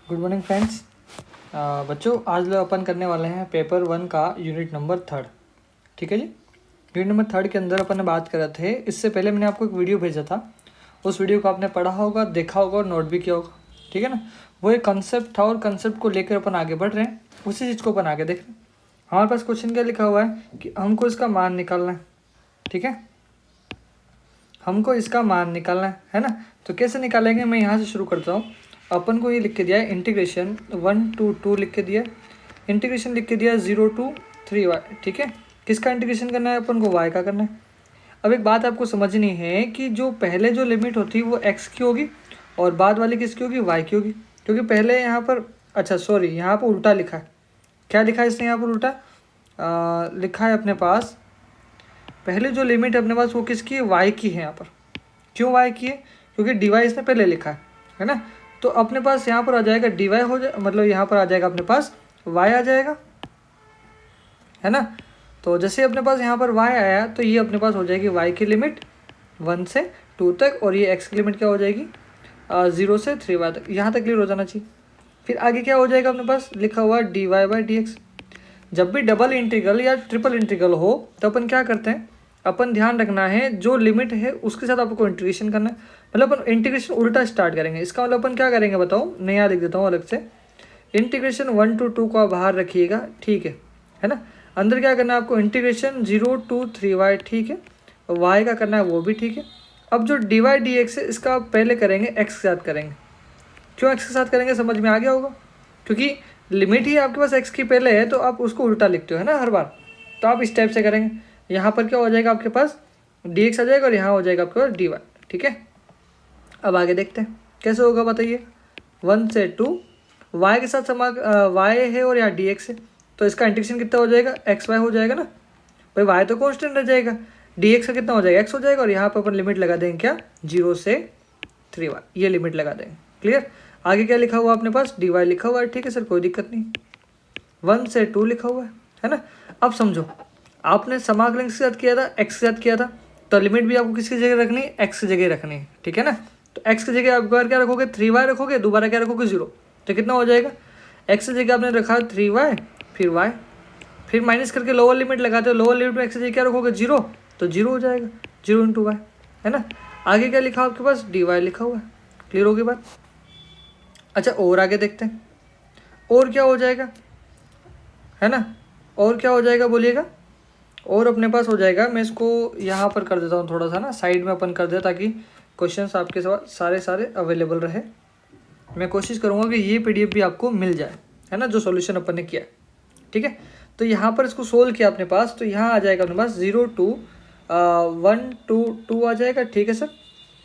Good morning friends. बच्चों आज लोग अपन करने वाले हैं पेपर 1 का यूनिट नंबर 3। ठीक है जी। यूनिट नंबर 3 के अंदर अपन ने बात कर रहे थे। इससे पहले मैंने आपको एक वीडियो भेजा था, उस वीडियो को आपने पढ़ा होगा, देखा होगा और नोट भी किया होगा। ठीक है ना। वो एक कंसेप्ट था और कंसेप्ट को लेकर अपन आगे बढ़ रहे हैं, उसी चीज़ को अपन आगे देख रहे हैं। हमारे पास क्वेश्चन क्या लिखा हुआ है कि हमको इसका मान निकालना है। ठीक है, हमको इसका मान निकालना है ना। तो कैसे निकालेंगे, मैं यहाँ से शुरू करता हूँ। अपन को ये लिख के दिया है इंटीग्रेशन 1 to 2 लिख के दिया, इंटीग्रेशन लिख के दिया 0 to 3y। ठीक है, किसका इंटीग्रेशन करना है अपन को, y का करना है। अब एक बात आपको समझनी है कि जो पहले जो लिमिट होती है वो x की होगी और बाद वाली किसकी होगी, y की होगी। क्योंकि पहले यहाँ पर यहाँ पर उल्टा लिखा है। क्या लिखा है इसने यहाँ पर उल्टा लिखा है अपने पास। पहले जो लिमिट है अपने पास वो किसकी है, y की है। यहाँ पर क्यों y की है, क्योंकि dy इसने पहले लिखा है ना। तो अपने पास यहाँ पर आ जाएगा dy हो जाए, मतलब यहाँ पर आ जाएगा अपने पास y आ जाएगा, है ना। तो जैसे अपने पास यहाँ पर y आया तो ये अपने पास हो जाएगी y की लिमिट 1 से 2 तक, और ये x की लिमिट क्या हो जाएगी 0 से 3y तक। यहाँ तक क्लियर हो जाना चाहिए। फिर आगे क्या हो जाएगा अपने पास लिखा हुआ dy/dx। जब भी डबल इंटीग्रल या ट्रिपल इंटीग्रल हो तो अपन क्या करते हैं, अपन ध्यान रखना है जो लिमिट है उसके साथ आपको इंटीग्रेशन करना है। मतलब अपन इंटीग्रेशन उल्टा स्टार्ट करेंगे। इसका मतलब अपन क्या करेंगे बताओ, मैं यहाँ लिख देता हूँ अलग से। इंटीग्रेशन 1 to 2 को बाहर रखिएगा, ठीक है ना। अंदर क्या करना है आपको, इंटीग्रेशन 0 to 3y, ठीक है। y का करना है वो भी ठीक है। अब जो dy/dx है इसका आप पहले करेंगे x के साथ करेंगे। क्यों x के साथ करेंगे, समझ में आ गया होगा। क्योंकि लिमिट ही आपके पास x की पहले है तो आप उसको उल्टा लिखते हो, है ना, हर बार। तो आप इस टाइप से करेंगे। यहाँ पर क्या हो जाएगा आपके पास dx आ जाएगा और यहाँ हो जाएगा आपके पास dy। ठीक है, अब आगे देखते हैं कैसे होगा, बताइए। 1 से 2 y के साथ y है और यहाँ dx है, तो इसका इंटीग्रेशन कितना हो जाएगा, xy हो जाएगा ना भाई। y तो कांस्टेंट रह जाएगा, dx का कितना हो जाएगा, x हो जाएगा। और यहाँ पर अपन लिमिट लगा देंगे क्या, 0 से 3y, ये लिमिट लगा देंगे। क्लियर। आगे क्या लिखा हुआ अपने पास, dy लिखा हुआ है, ठीक है सर, कोई दिक्कत नहीं। 1 से 2 लिखा हुआ है ना। अब समझो, आपने समाकलन के साथ किया था, x के साथ किया था, तो लिमिट भी आपको किसकी जगह रखनी है, x की जगह रखनी है, ठीक है ना। तो x की जगह आप बार क्या रखोगे, 3y रखोगे, दोबारा क्या रखोगे 0। तो कितना हो जाएगा, x की जगह आपने रखा 3y, फिर y, फिर माइनस करके लोअर लिमिट लगाते हो। लोअर लिमिट में x की जगह क्या रखोगे 0, तो 0 हो जाएगा, 0 × y, है ना। आगे क्या लिखा आपके पास, dy लिखा हुआ है। क्लियर होगी बात। अच्छा, और आगे देखते हैं, और क्या हो जाएगा, है ना। और क्या हो जाएगा बोलिएगा। और अपने पास हो जाएगा, मैं इसको यहाँ पर कर देता हूँ थोड़ा सा ना, साइड में अपन कर दे ताकि क्वेश्चंस आपके सारे अवेलेबल रहे। मैं कोशिश करूँगा कि ये PDF भी आपको मिल जाए, है ना, जो सॉल्यूशन अपन ने किया। ठीक है, तो यहाँ पर इसको सोल्व किया अपने पास, तो यहाँ आ जाएगा अपने पास 0 to 1 to 2 आ जाएगा, ठीक है सर।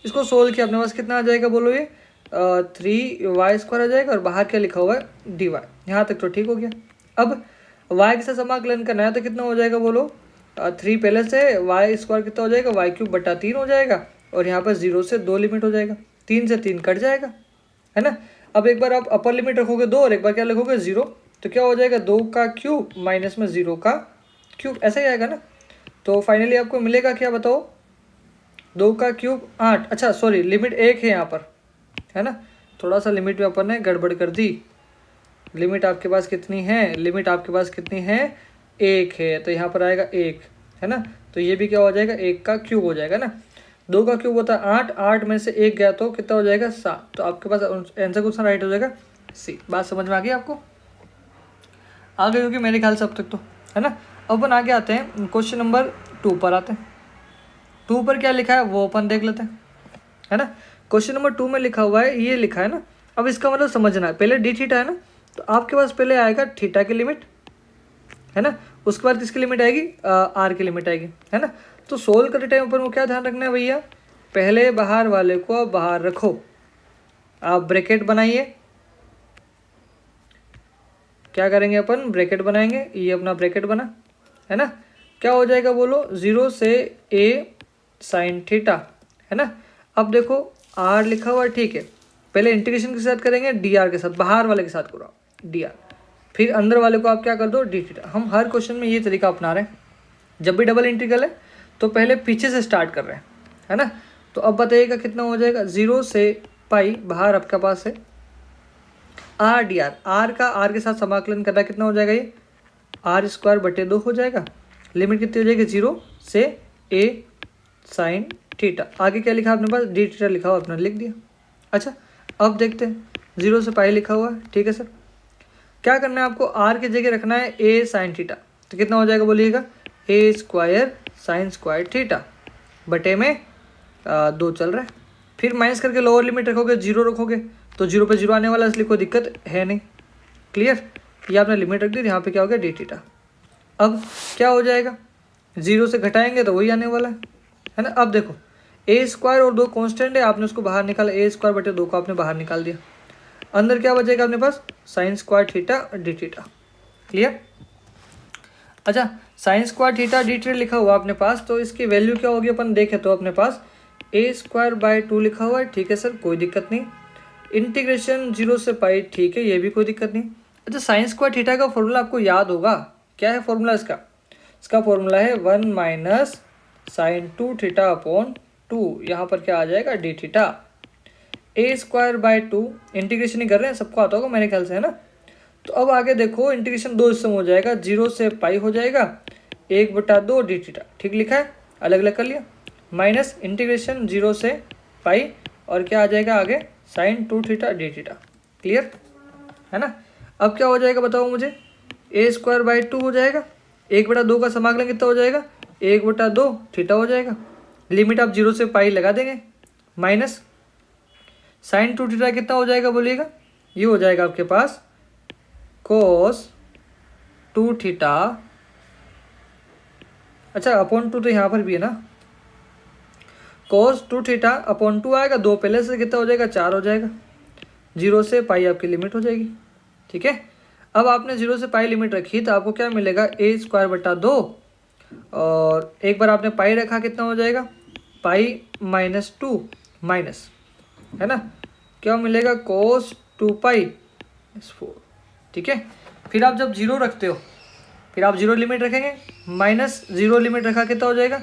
इसको सोल्व किया अपने पास कितना आ जाएगा बोलो, ये 3y² आ जाएगा, और बाहर क्या लिखा हुआ है dy। यहाँ तक तो ठीक हो गया। अब y के साथ समाकलन करना है तो कितना हो जाएगा बोलो, 3 पहले से, y² कितना हो जाएगा, y³ हो जाएगा, और यहाँ पर 0 से 2 लिमिट हो जाएगा, 3 से 3 कट जाएगा, है ना। अब एक बार आप अपर लिमिट रखोगे 2 और एक बार क्या लिखोगे 0, तो क्या हो जाएगा 2 का क्यूब माइनस में 0 का क्यूब, ऐसा ही आएगा ना। तो फाइनली आपको मिलेगा क्या बताओ, 2 का क्यूब 8। अच्छा सॉरी, लिमिट 1 है यहाँ पर, है ना। थोड़ा सा लिमिट में अपन ने गड़बड़ कर दी। लिमिट आपके पास कितनी है, लिमिट आपके पास कितनी है, 1 है, तो यहाँ पर आएगा 1, है ना। तो ये भी क्या हो जाएगा, 1 का क्यूब हो जाएगा ना। 2 का क्यूब होता है 8, 8 में से 1 गया तो कितना हो जाएगा 7। तो आपके पास आंसर क्वेश्चन राइट हो जाएगा सी। बात समझ में आ गई आपको, आगे क्योंकि मेरे ख्याल से अब तक तो, है ना। अब अपन आगे आते हैं, क्वेश्चन नंबर 2 पर आते हैं। 2 पर क्या लिखा है वो अपन देख लेते हैं, है ना। क्वेश्चन नंबर 2 में लिखा हुआ है, ये लिखा है ना। अब इसका मतलब समझना है, पहले डी थीटा है ना, तो आपके पास पहले आएगा थीटा की लिमिट, है ना। उसके बाद किसकी लिमिट आएगी, आर की लिमिट आएगी, है ना। तो सोल्व करते टाइम पर वो क्या ध्यान रखना है भैया, पहले बाहर वाले को आप बाहर रखो, आप ब्रैकेट बनाइए। क्या करेंगे अपन, ब्रैकेट बनाएंगे, ये अपना ब्रैकेट बना, है ना। क्या हो जाएगा बोलो, 0 से a sin थीटा, है ना। अब देखो r लिखा हुआ है, ठीक है। पहले इंटीग्रेशन के साथ करेंगे dr के साथ, बाहर वाले के साथ करो dr, फिर अंदर वाले को आप क्या कर दो डी थीटा। हम हर क्वेश्चन में ये तरीका अपना रहे हैं। जब भी डबल इंटीग्रल है तो पहले पीछे से स्टार्ट कर रहे हैं, है ना। तो अब बताइएगा कितना हो जाएगा, 0 से पाई बाहर आपके पास है, आर डी आर, आर का आर के साथ समाकलन करना कितना हो जाएगा, ये आर स्क्वायर बटे 2 हो जाएगा। लिमिट कितनी हो जाएगी, 0 से ए साइन थीटा। आगे क्या लिखा आपने पास, डी थीटा लिखा हुआ, अपना लिख दिया। अच्छा अब देखते हैं, 0 से पाई लिखा हुआ है, ठीक है सर। क्या करना है आपको, आर की जगह रखना है ए साइन थीटा, तो कितना हो जाएगा बोलिएगा, ए स्क्वायर साइन स्क्वायर थीटा बटे में 2 चल रहा है। फिर माइनस करके लोअर लिमिट रखोगे, 0 रखोगे तो 0 पे 0 आने वाला है, इसलिए कोई दिक्कत है नहीं। क्लियर, ये आपने लिमिट रख दी, यहाँ पे क्या हो गया डी थीटा। अब क्या हो जाएगा, 0 से घटाएंगे तो वही आने वाला है ना। अब देखो ए स्क्वायर और 2 कांस्टेंट है, आपने उसको बाहर निकाला, ए स्क्वायर बटे 2 को आपने बाहर निकाल दिया। अंदर क्या बचेगा अपने पास, sine square theta D theta. Clear. अच्छा sine square theta D theta लिखा हुआ अपने पास, तो इसकी वैल्यू क्या होगी अपन देखें तो अपने पास ए स्क्वायर बाय 2 लिखा हुआ है, ठीक है सर, कोई दिक्कत नहीं। इंटीग्रेशन 0 से पाई, ठीक है, ये भी कोई दिक्कत नहीं। अच्छा साइन स्क्वायर थीटा का फॉर्मूला आपको याद होगा, क्या है फॉर्मूला इसका, इसका फॉर्मूला है 1 माइनस साइन 2 थीटा अपॉन 2, यहाँ पर क्या आ जाएगा D theta. A square by 2 integration ही कर रहे हैं, सबको आता होगा मेरे ख्याल से, है ना। तो अब आगे देखो इंटीग्रेशन 2 हिस्सों में हो जाएगा, 0 से पाई हो जाएगा 1/2 डी थीटा, ठीक लिखा है, अलग अलग कर लिया। माइनस इंटीग्रेशन 0 से पाई और क्या आ जाएगा आगे sine 2 theta D theta. Clear है ना। अब क्या हो जाएगा बताओ मुझे, ए स्क्वायर बाय 2 हो जाएगा, 1/2 का समाकलन कितना हो जाएगा, 1/2 थीटा हो जाएगा। लिमिट आप 0 से पाई लगा देंगे, माइनस साइन 2 थीटा कितना हो जाएगा बोलिएगा, ये हो जाएगा आपके पास कोस 2 थीटा। अच्छा अपॉन 2 तो यहाँ पर भी है ना, कोस 2 थीटा अपॉन 2 आएगा, 2 पहले से कितना हो जाएगा 4 हो जाएगा, 0 से पाई आपकी लिमिट हो जाएगी। ठीक है, अब आपने 0 से पाई लिमिट रखी तो आपको क्या मिलेगा, ए स्क्वायर बटा 2 और एक बार आपने पाई रखा कितना हो जाएगा पाई माइनस 2 माइनस, है ना, क्या मिलेगा कोस 2 पाई 4। ठीक है, फिर आप जब 0 रखते हो फिर आप 0 लिमिट रखेंगे, माइनस 0 लिमिट रखा कितना हो जाएगा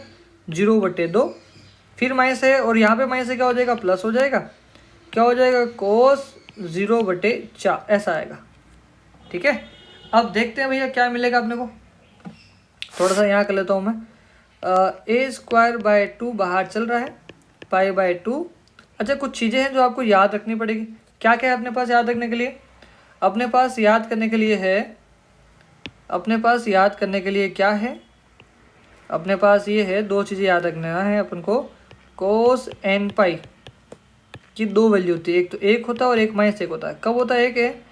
0/2, फिर माइनस है और यहाँ पे माइनस है क्या हो जाएगा प्लस हो जाएगा, क्या हो जाएगा कोस 0/4 ऐसा आएगा। ठीक है, अब देखते हैं भैया क्या मिलेगा अपने को, थोड़ा सा यहाँ कर लेता हूँ मैं। ए स्क्वायर बाय 2 बाहर चल रहा है, पाई बाय 2। अच्छा कुछ चीज़ें हैं जो आपको याद रखनी पड़ेगी, क्या क्या है अपने पास याद रखने के लिए, अपने पास याद करने के लिए है, अपने पास याद करने के लिए क्या है, अपने पास ये है, 2 चीज़ें याद रखना है अपन को। कोस एन पाई की 2 वैल्यू होती है, एक तो 1 होता है और एक -1 होता है। कब होता है एक है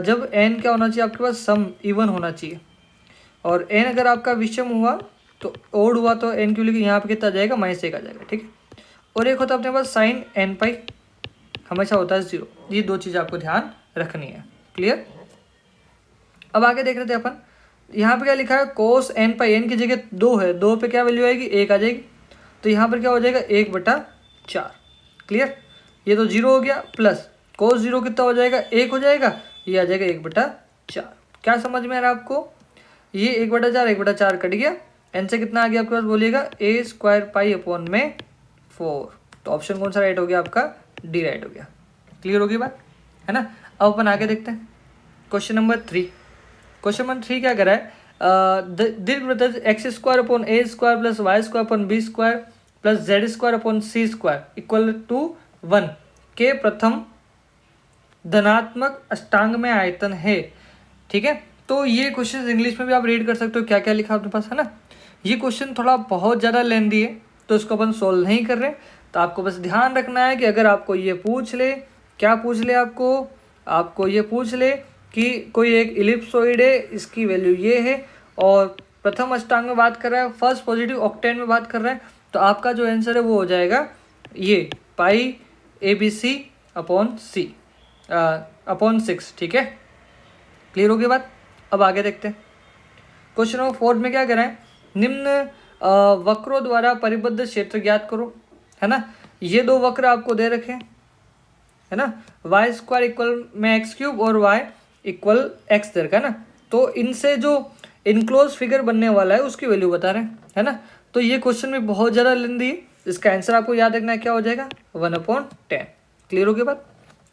जब n क्या होना चाहिए आपके पास सम इवन होना चाहिए, और n अगर आपका विषम हुआ तो ओड हुआ तो n की वैल्यू यहाँ पे कितना आ जाएगा -1 आ जाएगा। ठीक है, और एक होता है अपने पास साइन n पाई, हमेशा होता है 0। ये 2 चीज़ें आपको ध्यान रखनी है। क्लियर, अब आगे देख रहे थे अपन, यहाँ पे क्या लिखा है कोस n पाई, n की जगह 2 है, 2 पे क्या वैल्यू आएगी 1 आ जाएगी, तो यहाँ पर क्या हो जाएगा 1/4। क्लियर, ये तो 0 हो गया, प्लस कोस 0 कितना हो जाएगा 1 हो जाएगा, ये आ जाएगा 1/4। क्या समझ में आ रहा है आपको, ये 1/4 1/4 कट गया, n से कितना आ गया आपके पास बोलिएगा ए स्क्वायर पाई अपॉन में 4। तो ऑप्शन कौन सा राइट हो गया आपका, डी राइट हो गया। क्लियर होगी बात, है ना। अब अपन आगे देखते हैं क्वेश्चन नंबर 3। क्वेश्चन नंबर 3 क्या कर रहा है, दीर्घवृत्त x square upon a square plus y square upon b square plus z square upon c square equal to 1 के प्रथम धनात्मक अष्टांग में आयतन है। ठीक है, तो ये क्वेश्चन इंग्लिश में भी आप रीड कर सकते हो, क्या क्या लिखा आपके पास, है ना। ये क्वेश्चन थोड़ा बहुत ज़्यादा लेंदी है तो इसको अपन सोल्व नहीं कर रहे, तो आपको बस ध्यान रखना है कि अगर आपको ये पूछ ले, क्या पूछ ले आपको ये पूछ ले कि कोई एक इलिप्सोइड है, इसकी वैल्यू ये है और प्रथम अष्टांग में बात कर रहा है, फर्स्ट पॉजिटिव ऑक्टेन में बात कर रहा है, तो आपका जो आंसर है वो हो जाएगा ये पाई ABC अपॉन सी अपॉन 6। ठीक है, क्लियर होगी बात। अब आगे देखते हैं क्वेश्चन नंबर 4 में क्या कह रहा है, निम्न वक्रों द्वारा परिबद्ध क्षेत्र ज्ञात करो, है ना। ये 2 वक्र आपको दे रखे हैं, है ना, वाई स्क्वायर इक्वल में एक्स क्यूब और वाई इक्वल एक्स दे रखा है ना, तो इनसे जो इनक्लोज फिगर बनने वाला है उसकी वैल्यू बता रहे हैं, है ना। तो ये क्वेश्चन में बहुत ज़्यादा लेंदी है, इसका आंसर आपको याद रखना है क्या हो जाएगा 1/10। क्लियर हो गई बात,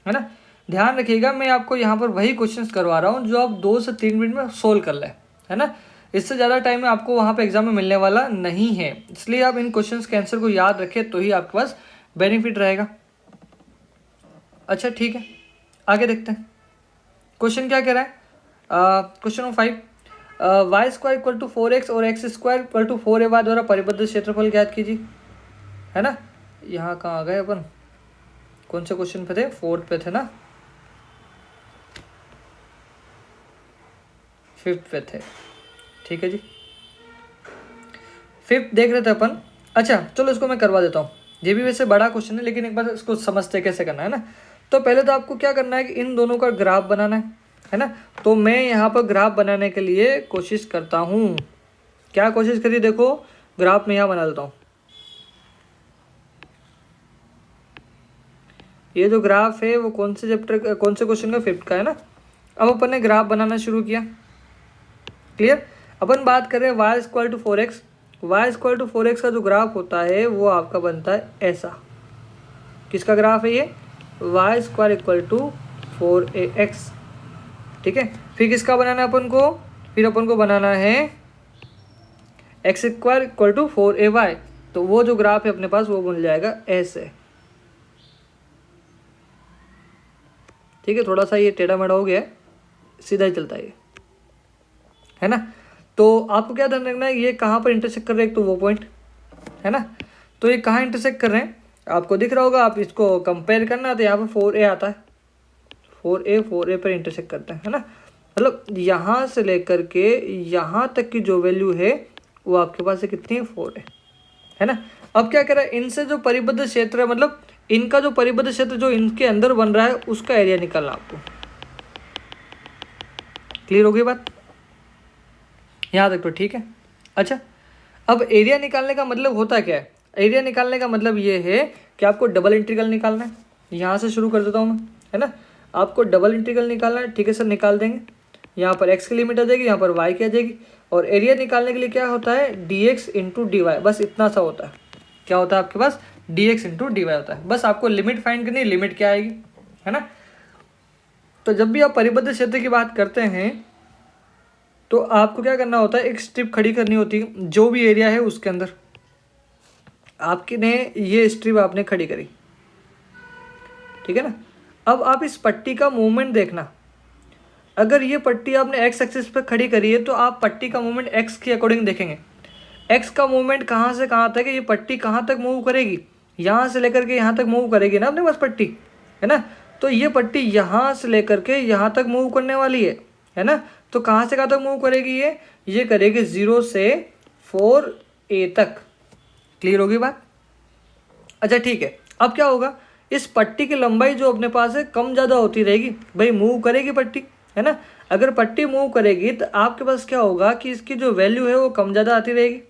है ना। ध्यान रखिएगा, मैं आपको यहाँ पर वही क्वेश्चंस करवा रहा हूँ जो आप 2 से 3 मिनट में सोल्व कर लें, है ना। इससे ज़्यादा टाइम में आपको वहाँ पे एग्जाम में मिलने वाला नहीं है, इसलिए आप इन क्वेश्चंस के आंसर को याद रखें तो ही आपके पास बेनिफिट रहेगा। अच्छा ठीक है, आगे देखते हैं। क्वेश्चन क्या कह रहा है? Question number 5, y square equal to 4x और x square equal to 4ay द्वारा परिबद्ध क्षेत्रफल ज्ञात कीजिए, है ना। यहाँ कहाँ आ गए अपन, कौन से क्वेश्चन पे थे? 4th पे थे ना, 5th पे थे, ठीक है जी। 5th देख रहे थे अपन। अच्छा चलो इसको मैं करवा देता हूँ, ये भी वैसे बड़ा क्वेश्चन है लेकिन एक बार इसको समझते कैसे करना है ना। तो पहले तो आपको क्या करना है कि इन दोनों का ग्राफ बनाना है ना। तो मैं यहाँ पर ग्राफ बनाने के लिए कोशिश करता हूँ, क्या कोशिश करिए, देखो ग्राफ में यहाँ बना देता हूँ। ये जो ग्राफ है वो कौन से चैप्टर, कौन से क्वेश्चन का? 5th का है ना। अब अपन ने ग्राफ बनाना शुरू किया, क्लियर। अपन बात करें y square to 4x, y square to 4x का जो ग्राफ होता है वो आपका बनता है ऐसा। किसका ग्राफ है ये? y square equal to 4ax, ठीक है। फिर किसका बनाना है अपन को? फिर अपन को बनाना है x square equal to 4ay, तो वो जो ग्राफ है अपने पास वो बन जाएगा ऐसे, ठीक है। थोड़ा सा ये टेढ़ा मेढ़ा हो गया है, सीधा ही चलता है ना। तो आपको क्या ध्यान रखना है, ये कहाँ पर इंटरसेक्ट कर रहे हैं, एक तो वो पॉइंट है ना। तो ये कहाँ इंटरसेक्ट कर रहे हैं आपको दिख रहा होगा, आप इसको कंपेयर करना तो यहाँ पर 4a आता है, 4a पर इंटरसेक्ट करता है ना। मतलब यहाँ से लेकर के यहाँ तक की जो वैल्यू है वो आपके पास है कितनी है? 4 है ना। अब क्या कह रहा है, इनसे जो परिबद्ध क्षेत्र है, मतलब इनका जो परिबद्ध क्षेत्र जो इनके अंदर बन रहा है उसका एरिया निकालना आपको। क्लियर हो गई बात यहाँ तक? तो ठीक है। अच्छा अब एरिया निकालने का मतलब होता क्या है? एरिया निकालने का मतलब ये है कि आपको डबल इंटीग्रल निकालना है। यहाँ से शुरू कर देता हूँ मैं, है ना। आपको डबल इंटीग्रल निकालना है, ठीक है सर, निकाल देंगे। यहाँ पर x की लिमिट आ जाएगी, यहाँ पर y की आ जाएगी, और एरिया निकालने के लिए क्या होता है? dx इंटू डी वाई, बस इतना सा होता है। क्या होता है आपके पास? dx इंटू डी वाई होता है। बस आपको लिमिट फाइंड करनी है, लिमिट क्या आएगी, है ना। तो जब भी आप परिबद्ध क्षेत्र की बात करते हैं तो आपको क्या करना होता है? एक स्ट्रिप खड़ी करनी होती है, जो भी एरिया है उसके अंदर आपके ने ये स्ट्रिप आपने खड़ी करी, ठीक है ना। अब आप इस पट्टी का मूवमेंट देखना, अगर ये पट्टी आपने x एक्सिस पर खड़ी करी है तो आप पट्टी का मूवमेंट x के अकॉर्डिंग देखेंगे। x का मूवमेंट कहाँ से कहाँ तक है, ये पट्टी कहाँ तक मूव करेगी? यहाँ से लेकर के यहाँ तक मूव करेगी ना अपने पास पट्टी, है ना। तो ये पट्टी यहाँ से लेकर के यहाँ तक मूव करने वाली है ना। तो कहाँ से कहाँ तक मूव करेगी? ये करेगी 0 से 4a तक। क्लियर होगी बात? अच्छा ठीक है। अब क्या होगा, इस पट्टी की लंबाई जो अपने पास है कम ज़्यादा होती रहेगी, भाई मूव करेगी पट्टी, है ना। अगर पट्टी मूव करेगी तो आपके पास क्या होगा कि इसकी जो वैल्यू है वो कम ज़्यादा आती रहेगी,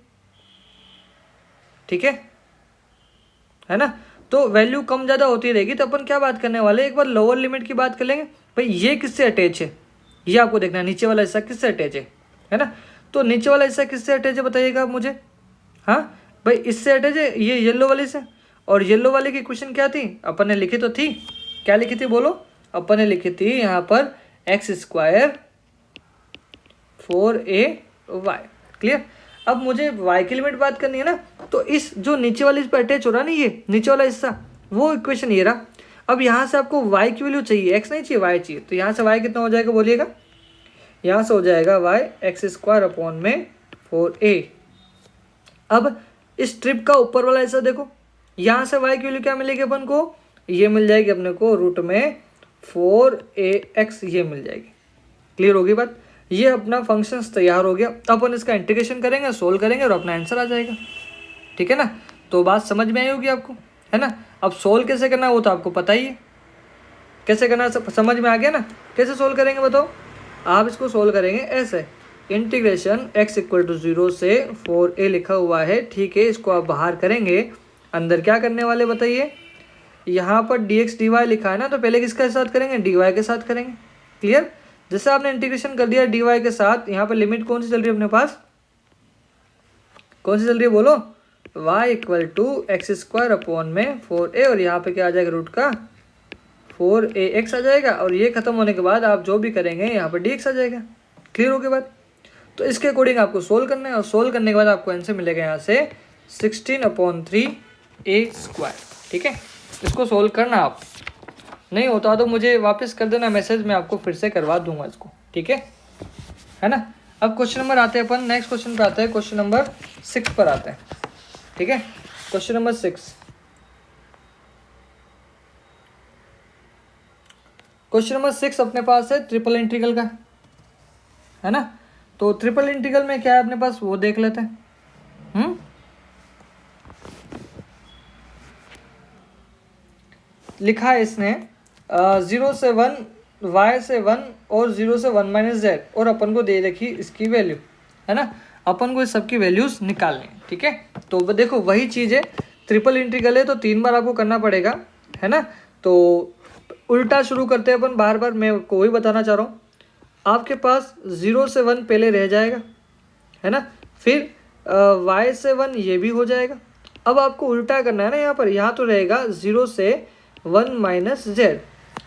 ठीक है ना। तो वैल्यू कम ज़्यादा होती रहेगी तो अपन क्या बात करने वाले, एक बार लोअर लिमिट की बात कर लेंगे। भाई ये किससे अटैच है, ये आपको देखना है, नीचे वाला हिस्सा किससे अटैच है ना। तो नीचे वाला हिस्सा किससे अटैच है बताइएगा आप मुझे। हाँ भाई इससे अटैच है, ये येलो वाले से। और येलो वाले की क्वेश्चन क्या थी, अपन ने लिखी तो थी, क्या लिखी थी बोलो? अपन ने लिखी थी यहाँ पर एक्स स्क्वायर 4ay। क्लियर। अब मुझे y की लिमिट बात करनी है ना, तो इस जो नीचे वाले इस पर अटैच हो रहा है ना, ये नीचे वाला हिस्सा, वो इक्वेशन ये रहा। अब यहाँ से आपको y की वैल्यू चाहिए, x नहीं चाहिए, y चाहिए। तो यहाँ से y कितना हो जाएगा बोलिएगा? यहाँ से हो जाएगा y एक्स स्क्वायर अपॉन में 4a। अब इस ट्रिप का ऊपर वाला हिस्सा देखो, यहाँ से y की वैल्यू क्या मिलेगी अपन को? ये मिल जाएगी अपने को रूट में 4ax, ये मिल जाएगी। क्लियर होगी बात? ये अपना फंक्शंस तैयार हो गया। अपन इसका इंटीग्रेशन करेंगे, सोल्व करेंगे और अपना आंसर आ जाएगा, ठीक है ना। तो बात समझ में आई होगी आपको, है ना। अब सोल्व कैसे करना है वो तो आपको पता ही है, कैसे करना समझ में आ गया ना। कैसे सोल्व करेंगे बताओ? आप इसको सोल्व करेंगे ऐसे, इंटीग्रेशन x इक्वल टू 0 से 4a लिखा हुआ है, ठीक है। इसको आप बाहर करेंगे, अंदर क्या करने वाले बताइए? यहाँ पर dx dy लिखा है ना, तो पहले किसके साथ करेंगे? dy के साथ करेंगे। क्लियर। जैसे आपने इंटीग्रेशन कर दिया dy के साथ, यहाँ पर लिमिट कौन सी चल रही है अपने पास? कौन सी चल रही है बोलो? y equal to x square upon में 4a, और यहाँ पे क्या आ जाएगा? रूट का 4ax आ जाएगा, और ये खत्म होने के बाद आप जो भी करेंगे यहाँ पर dx आ जाएगा। क्लियर हो गया बात? तो इसके अकॉर्डिंग आपको सोल्व करना है, और सोल्व करने के बाद आपको आंसर मिलेगा यहाँ से 16/3a²। ठीक है, इसको सोल्व करना आप, नहीं होता तो मुझे वापस कर देना मैसेज, मैं आपको फिर से करवा दूंगा इसको। ठीक है ना। अब क्वेश्चन नंबर आते हैं अपन, नेक्स्ट क्वेश्चन पे आते हैं, क्वेश्चन नंबर 6 पर आते हैं। ठीक है, क्वेश्चन नंबर 6। क्वेश्चन नंबर 6 अपने पास है ट्रिपल इंटीग्रल का, है ना। तो ट्रिपल इंटीग्रल में क्या है अपने पास वो देख लेते हैं। लिखा है इसने 0 से 1, y से 1 और 0 से 1 माइनस जेड, और अपन को दे रखी इसकी वैल्यू, है ना। अपन को इस सब की वैल्यूज निकालनी है। ठीक है, तो देखो वही चीज़ है, ट्रिपल इंटीग्रल है तो 3 बार आपको करना पड़ेगा, है ना। तो उल्टा शुरू करते हैं अपन, बार बार मैं आपको वही बताना चाह रहा हूँ। आपके पास 0 से 1 पहले रह जाएगा, है ना, फिर y से 1 ये भी हो जाएगा। अब आपको उल्टा करना है ना, यहाँ तो रहेगा 0 से 1 माइनस जेड।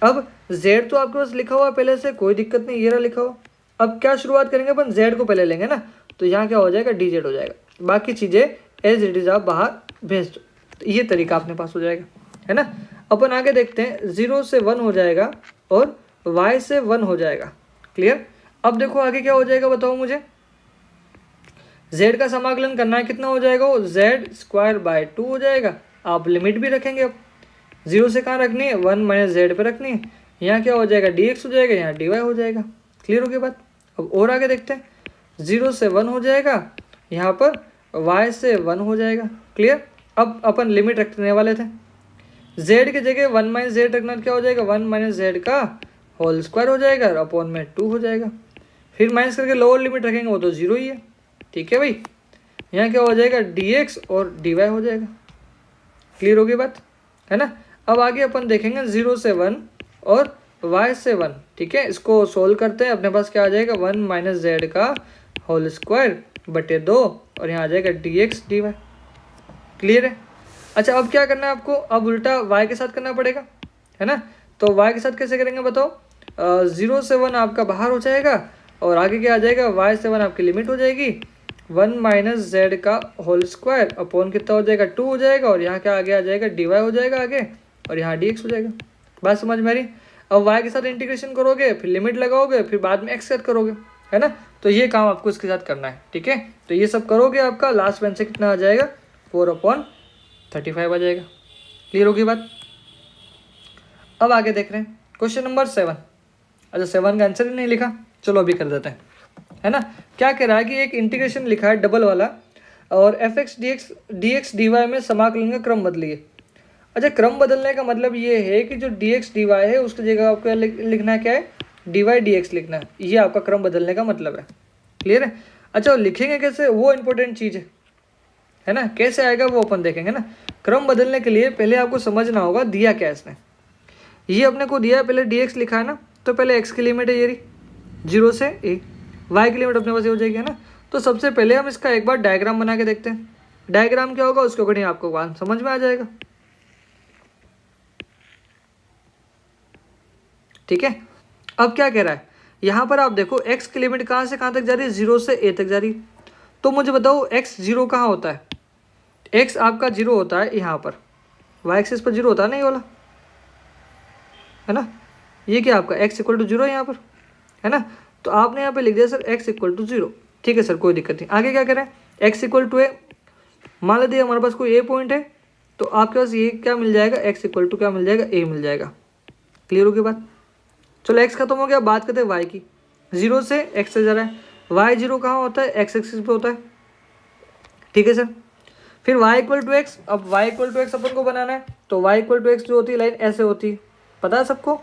अब z तो आपके पास लिखा हुआ पहले से, कोई दिक्कत नहीं, ये रहा लिखा हुआ। अब क्या शुरुआत करेंगे अपन, z को पहले लेंगे ना, तो यहाँ क्या हो जाएगा dz हो जाएगा, बाकी चीज़ें एज इट इज आप बाहर भेज दो। तो ये तरीका अपने पास हो जाएगा, है ना। अपन आगे देखते हैं, 0 से 1 हो जाएगा और y से 1 हो जाएगा। क्लियर। अब देखो आगे क्या हो जाएगा बताओ मुझे, z का समाकलन करना है, कितना हो जाएगा वो z²/2 हो जाएगा। आप लिमिट भी रखेंगे, अब 0 से कहाँ रखनी है, 1 माइनस जेड पर रखनी है। यहाँ क्या हो जाएगा dx हो जाएगा, यहाँ dy हो जाएगा। क्लियर हो गया बात। अब और आगे देखते हैं, 0 से 1 हो जाएगा, यहाँ पर y से 1 हो जाएगा। क्लियर। अब अपन लिमिट रखने वाले थे, z की जगह 1 माइनस जेड रखना, क्या हो जाएगा 1 माइनस जेड का होल स्क्वायर हो जाएगा, अपॉन में 2 हो जाएगा। फिर माइनस करके लोअर लिमिट रखेंगे, वो तो 0 ही है। ठीक है भाई, यहाँ क्या हो जाएगा dx और dy हो जाएगा। क्लियर हो गई बात, है ना। अब आगे अपन देखेंगे 0 से 1 और y से 1। ठीक है, इसको सोल्व करते हैं, अपने पास क्या आ जाएगा 1 माइनस जेड का होल स्क्वायर बटे 2, और यहाँ आ जाएगा dx dy। क्लियर है। अच्छा, अब क्या करना है आपको, अब उल्टा y के साथ करना पड़ेगा, है ना। तो y के साथ कैसे करेंगे बताओ, 0 से 1 आपका बाहर हो जाएगा, और आगे क्या आ जाएगा, y से 1 आपकी लिमिट हो जाएगी 1 माइनस जेड का होल स्क्वायर, अपॉन कितना हो जाएगा 2 हो जाएगा, और यहाँ क्या आगे आ जाएगा dy हो जाएगा आगे, और यहाँ dx हो जाएगा। बात समझ में आ रही। अब y के साथ इंटीग्रेशन करोगे, फिर लिमिट लगाओगे, फिर बाद में x के साथ करोगे, है ना। तो ये काम आपको इसके साथ करना है। ठीक है, तो ये सब करोगे, आपका लास्ट में आंसर कितना आ जाएगा 4/35 आ जाएगा। क्लियर होगी बात। अब आगे देख रहे हैं क्वेश्चन नंबर 7। अच्छा, 7 का आंसर ही नहीं लिखा, चलो अभी कर देते हैं, है ना। क्या कह रहा है कि एक इंटीग्रेशन लिखा है डबल वाला, और fx dx dy में समाकलन का क्रम बदलिए। अच्छा, क्रम बदलने का मतलब ये है कि जो dx dy है उसकी जगह आपको लिखना है, क्या है dy dx लिखना है, ये आपका क्रम बदलने का मतलब है। क्लियर है। अच्छा, लिखेंगे कैसे, वो इंपॉर्टेंट चीज़ है ना, कैसे आएगा वो अपन देखेंगे ना। क्रम बदलने के लिए पहले आपको समझना होगा दिया क्या इसने, ये अपने को दिया है, पहले dx लिखा है ना, तो पहले x की लिमिट है ये रही 0 से a, y की लिमिट अपने पास ये हो जाएगी, है ना। तो सबसे पहले हम इसका एक बार डायग्राम बना के देखते हैं, डायग्राम क्या होगा उसके अकॉर्डिंग आपको बात समझ में आ जाएगा। ठीक है, अब क्या कह रहा है यहाँ पर, आप देखो x की लिमिट कहाँ से कहाँ तक जा रही है, 0 से a तक जा रही है। तो मुझे बताओ x 0 कहाँ होता है, x आपका 0 होता है यहाँ पर, y एक्सिस पर 0 होता है ना ये वाला, है ना। ये क्या आपका x इक्वल टू 0 यहाँ पर, है ना। तो आपने यहाँ पे लिख दिया सर x इक्वल टू 0। ठीक है सर, कोई दिक्कत नहीं। आगे क्या करें, x इक्वल टू a, मान लेते हैं हमारे पास कोई a पॉइंट है, तो आपके पास ये क्या मिल जाएगा, x इक्वल टू क्या मिल जाएगा, a मिल जाएगा। क्लियर हो गई बात। चलो x खत्म हो गया, बात करते हैं y की। 0 से x से जा रहा है, y 0 कहाँ होता है, x एक्सिस पे होता है। ठीक है सर, फिर y इक्वल टू एक्स, अब y equal to x upon को बनाना है, तो y इक्वल टू एक्स जो होती है लाइन ऐसे होती है, पता है सबको,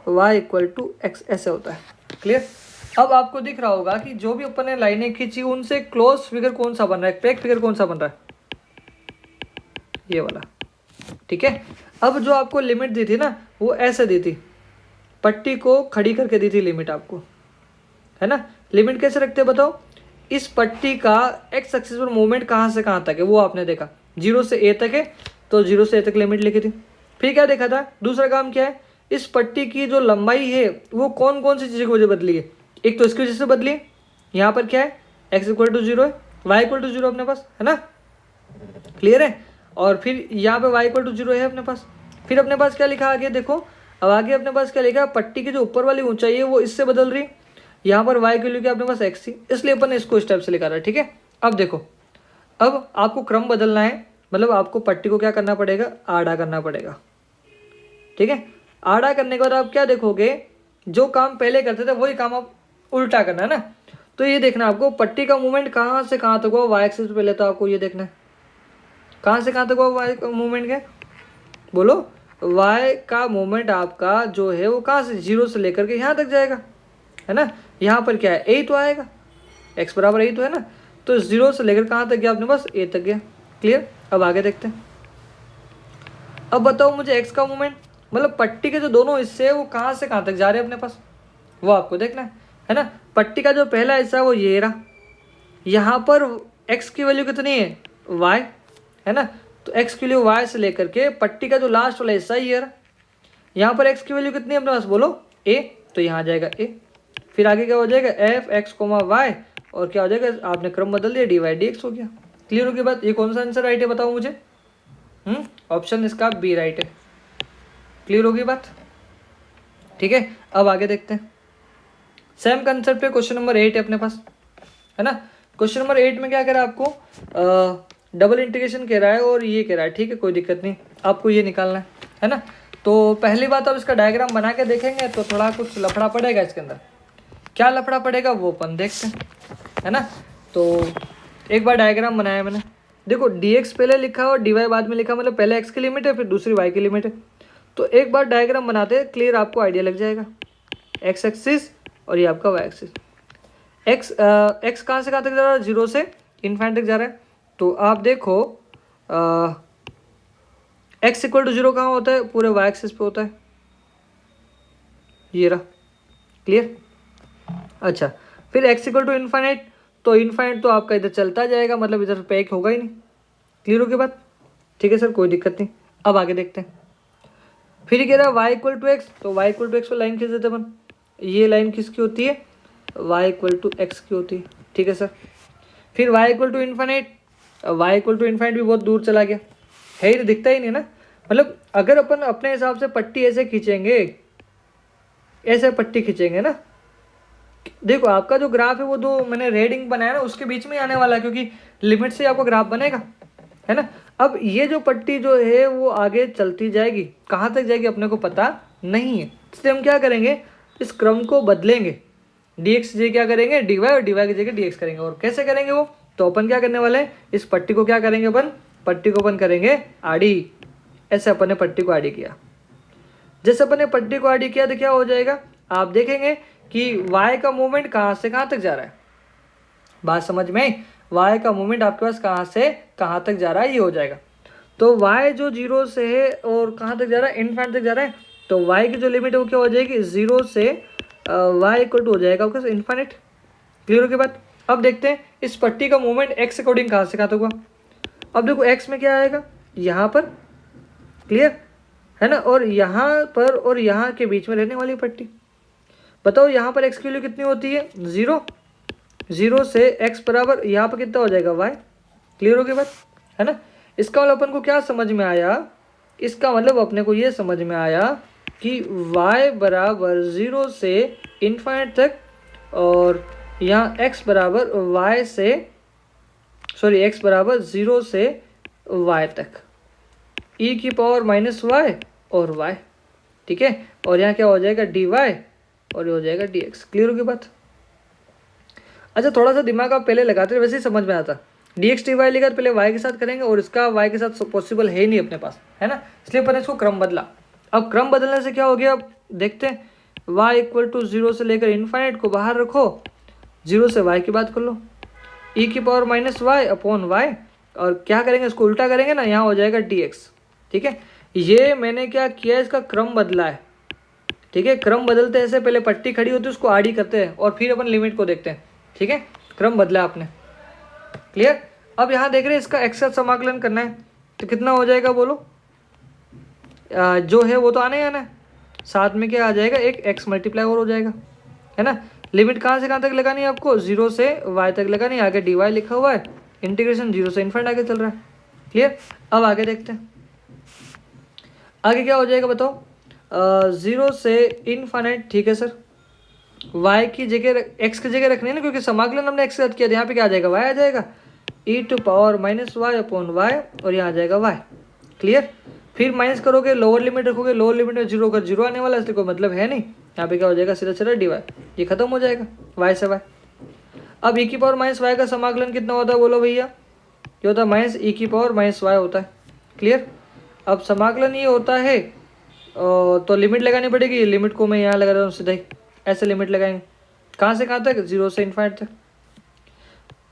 y इक्वल टू एक्स ऐसे होता है। क्लियर। अब आपको दिख रहा होगा कि जो भी अपन ने लाइनें खींची उनसे क्लोज फिगर कौन सा बन रहा है, पैक फिगर कौन सा बन रहा है, ये वाला। ठीक है, अब जो आपको लिमिट दी थी ना वो ऐसे दी थी, पट्टी को खड़ी करके दी थी लिमिट आपको, है ना। लिमिट कैसे रखते हैं बताओ, इस पट्टी का एक्स एक्सिस पर मूवमेंट कहाँ से कहाँ तक है वो आपने देखा, 0 से a तक है, तो 0 से a तक लिमिट लिखी थी। फिर क्या देखा था, दूसरा काम क्या है, इस पट्टी की जो लंबाई है वो कौन कौन सी चीज़ों की वजह बदली है। एक तो इसकी वजह से बदली है, यहाँ पर क्या है x इक्वल टू 0 है, y इक्वल टू 0 अपने पास है ना, क्लियर है। और फिर यहाँ पे y इक्वल टू 0 है अपने पास। फिर अपने पास क्या लिखा आगे देखो, अब आगे अपने पास क्या लिखा, पट्टी की जो ऊपर वाली ऊंचाई है वो इससे बदल रही है, यहाँ पर y के लिए क्या अपने पास x थी, इसलिए अपन ने इसको इस टाइप से लिखा था। ठीक है, अब देखो, अब आपको क्रम बदलना है, मतलब आपको पट्टी को क्या करना पड़ेगा, आड़ा करना पड़ेगा। ठीक है, आड़ा करने के बाद आप क्या देखोगे, जो काम पहले करते थे वही काम आप उल्टा करना है ना। तो ये देखना आपको पट्टी का मूवमेंट कहाँ से कहाँ तक हुआ, वाई एक्सिस पे पहले तो आपको ये देखना है कहाँ से कहाँ तक हुआ वाई का मूवमेंट के, बोलो। वाई का मूवमेंट आपका जो है वो कहाँ से, 0 से लेकर के यहाँ तक जाएगा, है ना। यहाँ पर क्या है, ए तो आएगा, एक्स बराबर ए तो है ना, तो 0 से लेकर कहाँ तक गया अपने पास, ए तक गया। क्लियर, अब आगे देखते हैं। अब बताओ मुझे एक्स का मूवमेंट, मतलब पट्टी के जो दोनों हिस्से है वो कहाँ से कहाँ तक जा रहे हैं अपने पास, वो आपको देखना है ना। पट्टी का जो पहला हिस्सा है वो ये रहा, यहाँ पर x की वैल्यू कितनी है, y है ना, तो x की वैल्यू y से लेकर के पट्टी का जो लास्ट वाला हिस्सा ये रहा, यहाँ पर x की वैल्यू कितनी है अपने पास, बोलो a, तो यहाँ जाएगा a। फिर आगे क्या हो जाएगा f x, y, और क्या हो जाएगा, आपने क्रम बदल दिया, dy dx हो गया। क्लियर होगी बात, ये कौन सा आंसर राइट है बताओ मुझे, ऑप्शन इसका बी राइट है। क्लियर होगी बात, ठीक है। अब आगे देखते हैं, सेम कंसेप्ट पे क्वेश्चन नंबर 8 है अपने पास, है ना। क्वेश्चन नंबर 8 में क्या कह रहा है आपको, डबल इंटीग्रेशन कह रहा है और ये कह रहा है, ठीक है, कोई दिक्कत नहीं, आपको ये निकालना है ना। तो पहली बात, अब इसका डायग्राम बना के देखेंगे तो थोड़ा कुछ लफड़ा पड़ेगा इसके अंदर, क्या लफड़ा पड़ेगा वो अपन देखते हैं, है ना। तो एक बार डायग्राम बनाया मैंने, देखो dx पहले लिखा और dy बाद में लिखा, मतलब पहले x की लिमिट है फिर दूसरी y की लिमिट है। तो एक बार डायग्राम बनाते हैं, क्लियर आपको आइडिया लग जाएगा। x एक्सिस और ये आपका y एक्सिस, x कहाँ से कहाँ तक जा रहा है, 0 से इन्फाइनाइट तक जा रहा है। तो आप देखो x इक्वल टू 0 कहाँ होता है, पूरे y एक्सिस पे होता है, ये रहा। क्लियर, अच्छा, फिर x इक्वल टू इन्फाइनाइट, तो इन्फाइनाइट तो आपका इधर चलता जाएगा, मतलब इधर पे एक होगा ही नहीं। क्लियर होगी बात, ठीक है सर, कोई दिक्कत नहीं। अब आगे देखते हैं, फिर कह रहा है y इक्वल टू एक्स, तो y इक्वल टू एक्स को लाइन खींच देते अपन, ये लाइन किसकी होती है, y इक्वल टू एक्स की होती है, ठीक है सर। फिर y equal to infinite, y equal to infinite भी बहुत दूर चला गया, है ही दिखता ही नहीं ना। मतलब अगर अपन अपने हिसाब से पट्टी ऐसे खींचेंगे, ऐसे पट्टी खींचेंगे ना, देखो आपका जो ग्राफ है वो जो मैंने रेडिंग बनाया ना उसके बीच में आने वाला है, क्योंकि लिमिट से आपका ग्राफ बनेगा, है ना। अब ये जो पट्टी जो है वो आगे चलती जाएगी, कहाँ तक जाएगी अपने को पता नहीं है, इसलिए हम क्या करेंगे, इस क्रम को बदलेंगे, dx की जगह क्या करेंगे dy, और dy की जगह dx करेंगे। और कैसे करेंगे वो, तो अपन क्या करने वाले हैं, इस पट्टी को क्या करेंगे अपन, पट्टी को अपन करेंगे आड़ी, ऐसे अपन ने पट्टी को आड़ी किया। जैसे अपन ने पट्टी को आड़ी किया तो क्या हो जाएगा, आप देखेंगे कि y का मूवमेंट कहाँ से कहाँ तक जा रहा है, बात समझ में, y का मूवमेंट आपके पास कहाँ से कहाँ तक जा रहा है, ये हो जाएगा। तो y जो 0 से है और कहाँ तक जा रहा है, इनफाइनाइट तक जा रहा है, तो y की जो लिमिट है वो क्या हो जाएगी, 0 से y इक्वल टू हो जाएगा आपका इनफाइनाइट। क्लियर हो गई बात। अब देखते हैं इस पट्टी का मूवमेंट x अकॉर्डिंग कहाँ से कहाँ तक हुआ। अब देखो x में क्या आएगा, यहाँ पर, क्लियर है ना, और यहाँ पर और यहाँ के बीच में रहने वाली पट्टी। बताओ यहाँ पर x की वैल्यू कितनी होती है, 0, 0 से x बराबर यहाँ पर कितना हो जाएगा y। क्लियर हो गई बात, है ना। इसका मतलब अपन को क्या समझ में आया, इसका मतलब अपने को ये समझ में आया कि y बराबर 0 से इनफाइनाइट तक, और यहाँ x बराबर y से, सॉरी x बराबर 0 से y तक, e की पावर माइनस y और y, ठीक है। और यहाँ क्या हो जाएगा dy और ये हो जाएगा dx। क्लियर होगी बात। अच्छा, थोड़ा सा दिमाग आप पहले लगाते थे, वैसे ही समझ में आता, dx dy लेकर पहले y के साथ करेंगे और इसका y के साथ पॉसिबल है ही नहीं अपने पास, है ना, इसलिए अपन इसको क्रम बदला। अब क्रम बदलने से क्या हो गया, अब देखते हैं, y इक्वल टू 0 से लेकर इन्फाइनाइट को बाहर रखो, 0 से y की बात कर लो, e की power minus y upon y, और क्या करेंगे इसको उल्टा करेंगे ना, यहाँ हो जाएगा dx, ठीक है। ये मैंने क्या किया, इसका क्रम बदला है, ठीक है। क्रम बदलते ऐसे, पहले पट्टी खड़ी होती है उसको आड़ी करते हैं और फिर अपन लिमिट को देखते हैं, ठीक है, क्रम बदला आपने। क्लियर। अब यहाँ देख रहे हैं इसका x का समाकलन करना है, तो कितना हो जाएगा बोलो, जो है वो तो आना ही आना है, साथ में क्या आ जाएगा, एक एक्स मल्टीप्लाई और हो जाएगा, है ना। लिमिट कहाँ से कहाँ तक लगानी है आपको, 0 से y तक लगानी है। आगे dy लिखा हुआ है, इंटीग्रेशन 0 से इन्फाइनाइट आगे चल रहा है। क्लियर। अब आगे देखते हैं आगे क्या हो जाएगा बताओ। 0 से इन्फाइनाइट, ठीक है सर। y की जगह x की जगह रखनी है ना, क्योंकि समाकलन हमने x के साथ किया था। यहाँ पे क्या आ जाएगा, y आ जाएगा, e⁻−y/y, और यहाँ आ जाएगा y। क्लियर। फिर माइनस करोगे, लोअर लिमिट रखोगे, लोअर लिमिट में 0 का 0 आने वाला है, इसलिए कोई मतलब है नहीं। यहाँ पे क्या हो जाएगा, सीधा सीधा dy, ये खत्म हो जाएगा y से y। अब e⁻−y का समाकलन कितना होता है बोलो भैया, ये होता है -e⁻−y होता है। क्लियर। अब समाकलन ये होता है तो लिमिट लगानी पड़ेगी। लिमिट को मैं यहाँ लगा रहा हूँ सीधा ही, ऐसे लिमिट लगाएंगे, कहाँ से कहाँ तक, 0 से इन्फाइनाइट तक।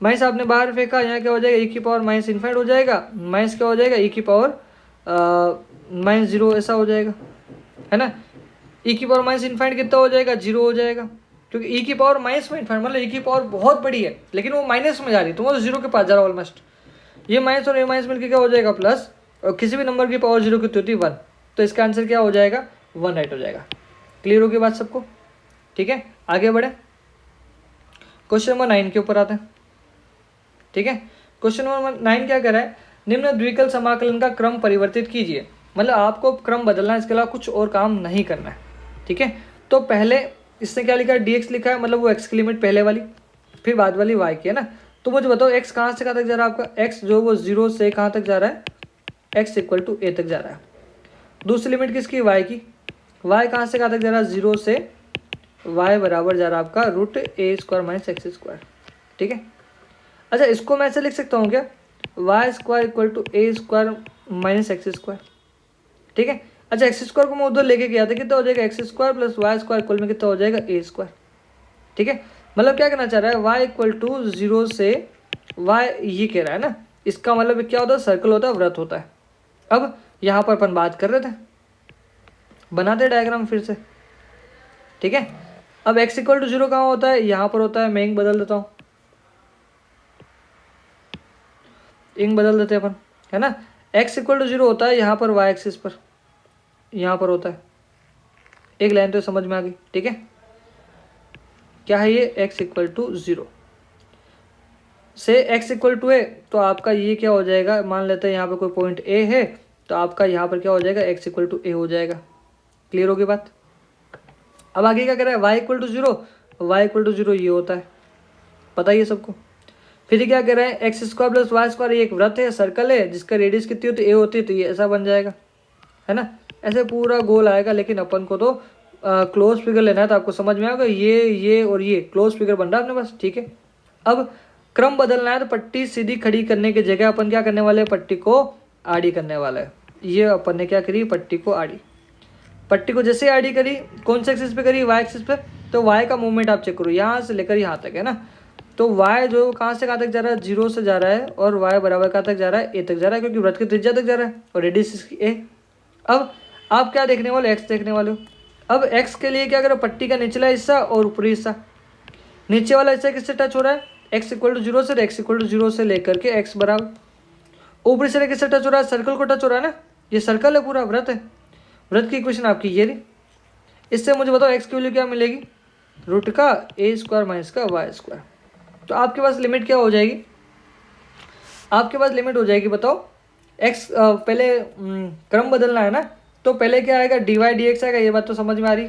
माइनस आपने बाहर फेंका, यहाँ क्या हो जाएगा, e⁻−∞ हो जाएगा, माइनस क्या हो जाएगा, e⁻−0 ऐसा हो जाएगा, है ना। e⁻−∞ कितना हो जाएगा, 0 हो जाएगा, क्योंकि e⁻−∞ मतलब e की पावर बहुत बड़ी है, लेकिन वो माइनस में जा रही है, तो वो 0 के पास जा रहा है ऑलमोस्ट। ये माइनस और ये माइनस मिलकर क्या हो जाएगा, प्लस, और किसी भी नंबर की पावर 0 कितनी होती है, 1, तो इसका आंसर क्या हो जाएगा, 1 राइट हो जाएगा। क्लियर होगी बात सबको, ठीक है। आगे बढ़े, क्वेश्चन नंबर 9 के ऊपर आते हैं, ठीक है। क्वेश्चन नंबर 9 क्या कर रहा है, निम्न द्विकल समाकलन का क्रम परिवर्तित कीजिए। मतलब आपको क्रम बदलना है, इसके अलावा कुछ और काम नहीं करना है, ठीक है। तो पहले इसने क्या लिखा है, dx लिखा है, मतलब वो x की लिमिट पहले वाली, फिर बाद वाली y की, है ना। तो मुझे बताओ x कहाँ से कहाँ तक जा रहा है आपका, x जो वो 0 से कहाँ तक जा रहा है, x = a तक जा रहा है। दूसरी लिमिट किसकी, y की, y कहाँ से कहाँ तक जा रहा है, 0 से y बराबर जा रहा है आपका √a² - x², ठीक है। अच्छा, इसको मैं ऐसे लिख सकता हूँ क्या, y² = a² - x², ठीक है। अच्छा, x² को मैं उधर लेके गया था, कितना हो जाएगा, x² + y² इक्वल में कितना हो जाएगा, a², ठीक है। मतलब क्या करना चाह रहा है, y = 0 से y, ये कह रहा है ना, इसका मतलब क्या होता है, सर्कल होता है, वृत्त होता है। अब यहाँ पर अपन बात कर रहे थे, बनाते डायग्राम फिर से, ठीक है। अब x = 0 कहाँ होता है, यहाँ पर होता है। मैं इंक बदल देता हूँ, इंक बदल देते हैं अपन, है ना। x = 0 होता है यहाँ पर, y एक्सिस पर, यहाँ पर होता है। एक लाइन तो समझ में आ गई, ठीक है। क्या है ये, x = 0 से x = a, तो आपका ये क्या हो जाएगा, मान लेते हैं यहाँ पर कोई पॉइंट a है, तो आपका यहाँ पर क्या हो जाएगा, x = a हो जाएगा। क्लियर होगी बात। अब आगे क्या कर रहा है, y = 0, y = 0 ये होता है, पता ही है सबको। फिर क्या कर रहे हैं, x² + y², ये एक वृत्त है, सर्कल है, जिसका रेडियस कितनी होती है, a होती है, तो ये ऐसा बन जाएगा, है ना। ऐसे पूरा गोल आएगा, लेकिन अपन को तो क्लोज फिगर लेना है, तो आपको समझ में आएगा, ये और ये क्लोज फिगर बन रहा है अपने पास, ठीक है। अब क्रम बदलना है, तो पट्टी सीधी खड़ी करने की जगह अपन क्या करने वाले हैं, पट्टी को आड़ी करने वाला है। ये अपन ने क्या करी, पट्टी को आड़ी, पट्टी को जैसे आड़ी करी, कौन से एक्सिस पे करी, y एक्सिस पे, तो y का मूवमेंट आप चेक करो, यहाँ से लेकर यहाँ तक, है ना। तो y जो कहाँ से कहाँ तक जा रहा है, 0 से जा रहा है, और y बराबर कहाँ तक जा रहा है, a तक जा रहा है, क्योंकि वृत्त की त्रिज्या तक जा रहा है, और रेडियस इसकी a। अब आप क्या देखने वाले, x देखने वाले हो। अब x के लिए क्या करो, पट्टी का निचला हिस्सा और ऊपरी हिस्सा। नीचे वाला हिस्सा किससे टच हो रहा है, x = 0 से, x = 0 से लेकर के x बराबर, ऊपरी से किससे टच हो रहा है, सर्कल को टच हो रहा है ना, ये सर्कल है, पूरा वृत्त है। वृत्त की इक्वेशन आपकी ये रही। इससे मुझे बताओ x की वैल्यू क्या मिलेगी, √a² - y²। तो आपके पास लिमिट क्या हो जाएगी, आपके पास लिमिट हो जाएगी, बताओ x, पहले क्रम बदलना है ना, तो पहले क्या आएगा, dy dx आएगा, ये बात तो समझ में आ रही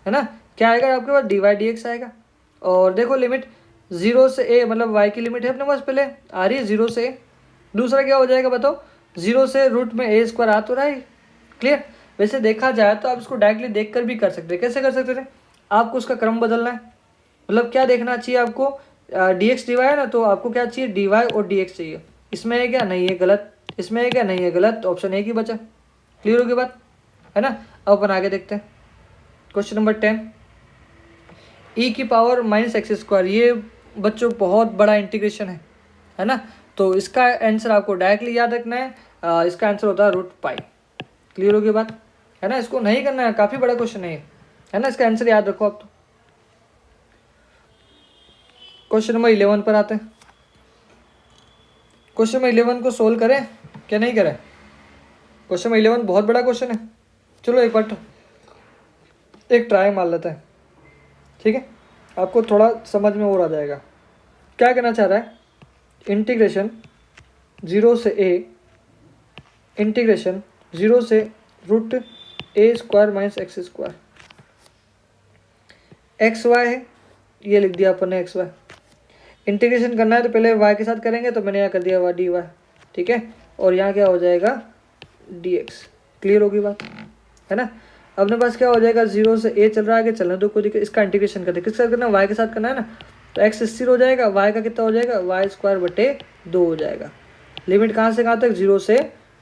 है ना। क्या आएगा आपके पास, dy dx आएगा। और देखो लिमिट 0 से a, मतलब y की लिमिट है अपने पास पहले आ रही है 0 से a। दूसरा क्या हो जाएगा बताओ, 0 से √a² आ तो रहा है। क्लियर। वैसे देखा जाए तो आप इसको डायरेक्टली देख कर भी कर सकते हैं। कैसे कर सकते थे, आपको उसका क्रम बदलना है, मतलब क्या देखना चाहिए आपको, dx dy है ना, तो आपको क्या चाहिए, dy और dx चाहिए। इसमें है क्या, नहीं है गलत, इसमें है क्या, नहीं है गलत, ऑप्शन एक ही बचा। क्लियर होगी बात, है ना। अब अपन आगे देखते हैं, क्वेश्चन नंबर 10, e⁻−x²। ये बच्चों बहुत बड़ा इंटीग्रेशन है ना। तो इसका आंसर आपको डायरेक्टली याद रखना है, इसका आंसर होता है √π। क्लियर होगी बात, है ना। इसको नहीं करना है, काफ़ी बड़ा क्वेश्चन है ना, इसका आंसर याद रखो आप। तो क्वेश्चन नंबर 11 पर आते हैं। क्वेश्चन नंबर 11 को सोल्व करें क्या नहीं करें, क्वेश्चन नंबर 11 बहुत बड़ा क्वेश्चन है। चलो एक बार एक ट्राई मार लेते हैं, ठीक है, आपको थोड़ा समझ में और आ जाएगा। क्या करना चाह रहा है, इंटीग्रेशन 0 से a इंटीग्रेशन 0 से root a square minus x square, x y है, ये लिख दिया अपन ने एक्स वाई। इंटीग्रेशन करना है तो पहले y के साथ करेंगे, तो मैंने यहाँ कर दिया डी वाई, ठीक है, और यहाँ क्या हो जाएगा dx। क्लियर होगी बात, है ना। अपने पास क्या हो जाएगा, 0 से a चल रहा है, आगे चलने दो, कोई दिक्कत। इसका इंटीग्रेशन करते किसके साथ करना है, y के साथ करना है ना, तो x स्थिर हो जाएगा, y का कितना हो जाएगा, वाई स्क्वायर बटे 2 हो जाएगा। लिमिट कहाँ से कहाँ तक, 0 से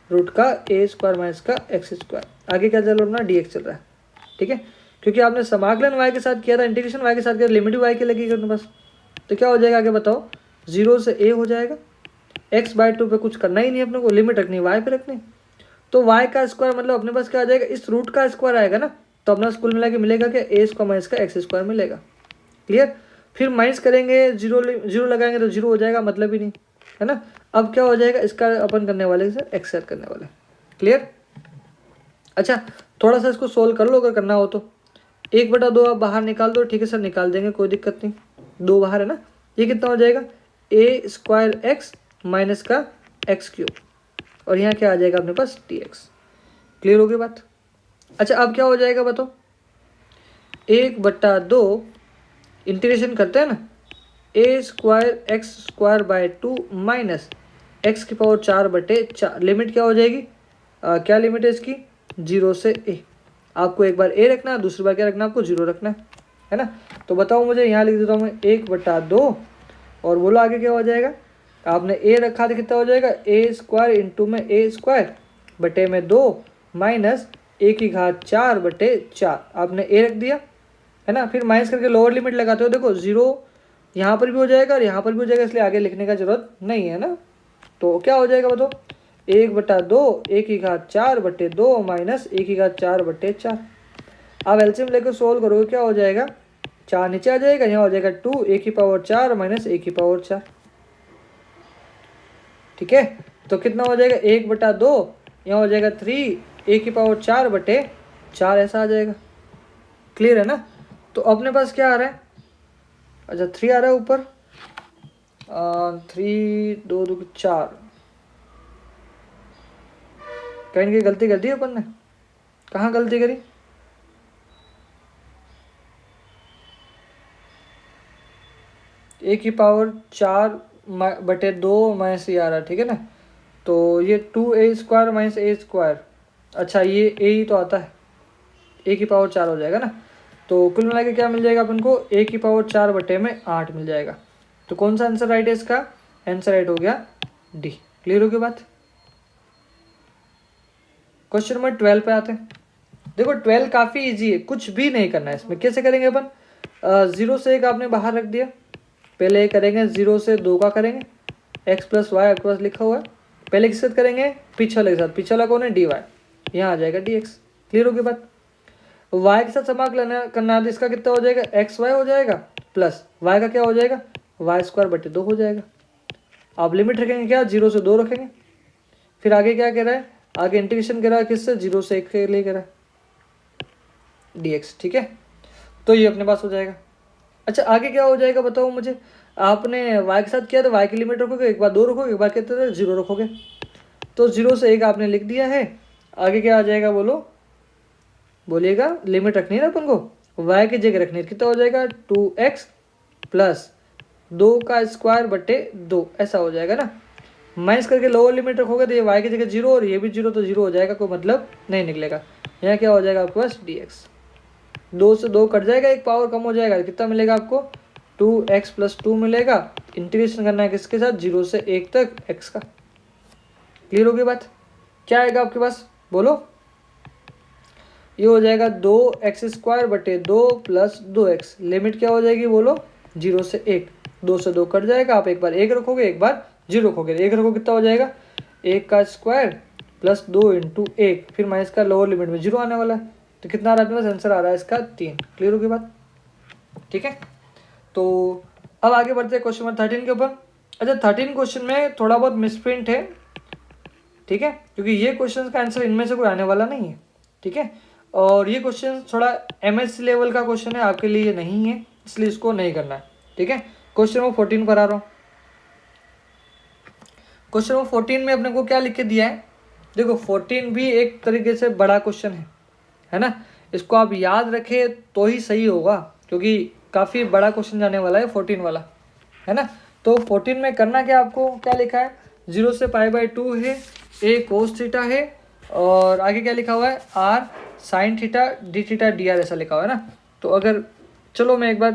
रूट का a स्क्वायर माइनस का एक्स स्क्वायर, आगे क्या चल रहा है अपना dx चल रहा है, ठीक है, क्योंकि आपने समाकलन y के साथ किया था, इंटीग्रेशन y के साथ किया, लिमिट y की लगेगी अपने पास। तो क्या हो जाएगा आगे बताओ, 0 से a हो जाएगा, x/2 पे कुछ करना ही नहीं अपने को, लिमिट रखनी y पे रखनी, तो y का स्क्वायर मतलब अपने पास क्या आ जाएगा, इस रूट का स्क्वायर आएगा ना, तो अपना स्कूल मिला के मिलेगा कि a स्क्वायर माइनस का एक्स स्क्वायर मिलेगा। क्लियर, फिर माइनस करेंगे, जीरो लगाएंगे तो जीरो हो जाएगा, मतलब ही नहीं, है ना। अब क्या हो जाएगा, इसका अपन करने वाले सर एक्स सेट करने वाले। क्लियर, अच्छा थोड़ा सा इसको सोल्व कर लो अगर करना हो तो। 1/2 आप बाहर निकाल दो, ठीक है सर, निकाल देंगे, कोई दिक्कत नहीं, 2 बाहर है ना, ये कितना हो जाएगा, a स्क्वायर एक्स माइनस का एक्स क्यूब, और यहाँ क्या आ जाएगा अपने पास dx। क्लियर हो गई बात। अच्छा अब क्या हो जाएगा बताओ, 1/2 इंटीग्रेशन करते हैं ना, a square x square by 2 minus x की पावर 4/4, लिमिट क्या हो जाएगी, क्या लिमिट है इसकी, 0 से a। आपको एक बार a रखना है, दूसरी बार क्या रखना है, आपको 0 रखना है ना। तो बताओ मुझे, यहाँ लिख देता हूँ मैं 1/2, और बोलो आगे क्या हो जाएगा, आपने a रखा तो कितना हो जाएगा, a स्क्वायर इंटू में a स्क्वायर बटे में 2 माइनस a की घात 4/4, आपने a रख दिया, है ना। फिर माइनस करके लोअर लिमिट लगाते हो, देखो 0 यहाँ पर भी हो जाएगा और यहाँ पर भी हो जाएगा, इसलिए आगे लिखने का जरूरत नहीं है ना। तो क्या हो जाएगा बताओ, 1/2 a की घात 4/2 माइनस a की घात 4/4। अब एलसीएम लेकर सोल्व करोगे, क्या हो जाएगा, 4 नीचे आ जाएगा, यहाँ हो जाएगा 2 a की पावर 4 माइनस a की पावर 4, ठीक है। तो कितना हो जाएगा, 1/2, यहाँ हो जाएगा 3 a की पावर 4/4, ऐसा आ जाएगा। क्लियर है ना। तो अपने पास क्या आ रहा है, अच्छा 3 आ रहा है ऊपर, 3 2 2 4, कहीं की गलती कर दी अपन ने, कहाँ गलती करी, a की पावर 4/2 माइनस ये आ रहा है, ठीक है ना। तो ये 2a square minus a square, अच्छा ये a ही तो आता है, a की पावर 4 हो जाएगा ना। तो कुल मिला के क्या मिल जाएगा अपन को, a की पावर 4/8 मिल जाएगा। तो कौन सा आंसर राइट है इसका, आंसर राइट हो गया डी। क्लियर हो गई बात। क्वेश्चन नंबर 12 पे आते हैं। देखो 12 काफ़ी इजी है, कुछ भी नहीं करना है इसमें। कैसे करेंगे अपन, 0 से 1 आपने बाहर रख दिया, पहले ये करेंगे 0 से 2 का करेंगे, x प्लस वाई आपके पास लिखा हुआ है, पहले किसके साथ करेंगे, पीछे वाले के साथ, पीछे वाला कौन है, dy, यहाँ आ जाएगा dx। क्लियर हो गई बात। y के साथ समाकलन करना है तो इसका कितना हो जाएगा, एक्स वाई हो जाएगा, प्लस y का क्या हो जाएगा, y²/2 हो जाएगा। आप लिमिट रखेंगे क्या, 0 से 2 रखेंगे। फिर आगे क्या कह रहा है, आगे इंटीग्रेशन कह रहा है किससे, 0 से 1 के लिए कह रहा है dx, ठीक है। तो ये अपने पास हो जाएगा। अच्छा आगे क्या हो जाएगा बताओ मुझे, आपने y के साथ किया तो y की लिमिट रखोगे, एक बार 2 रखोगे, एक बार कितने थे 0 रखोगे। तो 0 से 1 आपने लिख दिया है, आगे क्या आ जाएगा बोलो, बोलिएगा, लिमिट रखनी है ना अपन को, y की जगह रखनी है, कितना हो जाएगा 2x प्लस 2² ऐसा हो जाएगा ना। माइनस करके लोअर लिमिट रखोगे तो ये y की जगह 0 और ये भी 0, तो 0 हो जाएगा, कोई मतलब नहीं निकलेगा। यहाँ क्या हो जाएगा आपके पास dx, 2 से 2 कट जाएगा, एक पावर कम हो जाएगा, कितना मिलेगा आपको 2x प्लस 2 मिलेगा। इंटीग्रेशन करना है किसके साथ, 0 से 1 तक x का। क्लियर हो गई बात। क्या आएगा आपके पास बोलो, ये हो जाएगा 2x²/2 प्लस 2x, लिमिट क्या हो जाएगी बोलो, 0 से 1, 2 से 2 कट जाएगा, आप एक बार 1 रखोगे, एक बार 0 रखोगे, 1 रखोगे कितना हो जाएगा, 1 का स्क्वायर प्लस 2 इंटू 1, फिर माइनस का लोअर लिमिट में 0 आने वाला है, तो कितना आ रहा है अपने पास, आंसर आ रहा है इसका 3। क्लियर हो गई बात, ठीक है। तो अब आगे बढ़ते हैं क्वेश्चन नंबर 13 के ऊपर। अच्छा 13 क्वेश्चन में थोड़ा बहुत मिसप्रिंट है, ठीक है, क्योंकि ये क्वेश्चन का आंसर इनमें से कोई आने वाला नहीं है, ठीक है। और ये क्वेश्चन थोड़ा MS लेवल का क्वेश्चन है, आपके लिए नहीं है, इसलिए इसको नहीं करना है, ठीक है। क्वेश्चन नंबर 14 पर आ रहा हूँ। क्वेश्चन नंबर 14 में अपने को क्या लिख के दिया है, देखो 14 भी एक तरीके से बड़ा क्वेश्चन है ना। इसको आप याद रखें तो ही सही होगा, क्योंकि काफ़ी बड़ा क्वेश्चन जाने वाला है 14 वाला, है ना। तो 14 में करना क्या, आपको क्या लिखा है, 0 से π/2 है, a cos थीटा है, और आगे क्या लिखा हुआ है, r sin theta d theta dr ऐसा लिखा हुआ है ना। तो अगर चलो मैं एक बार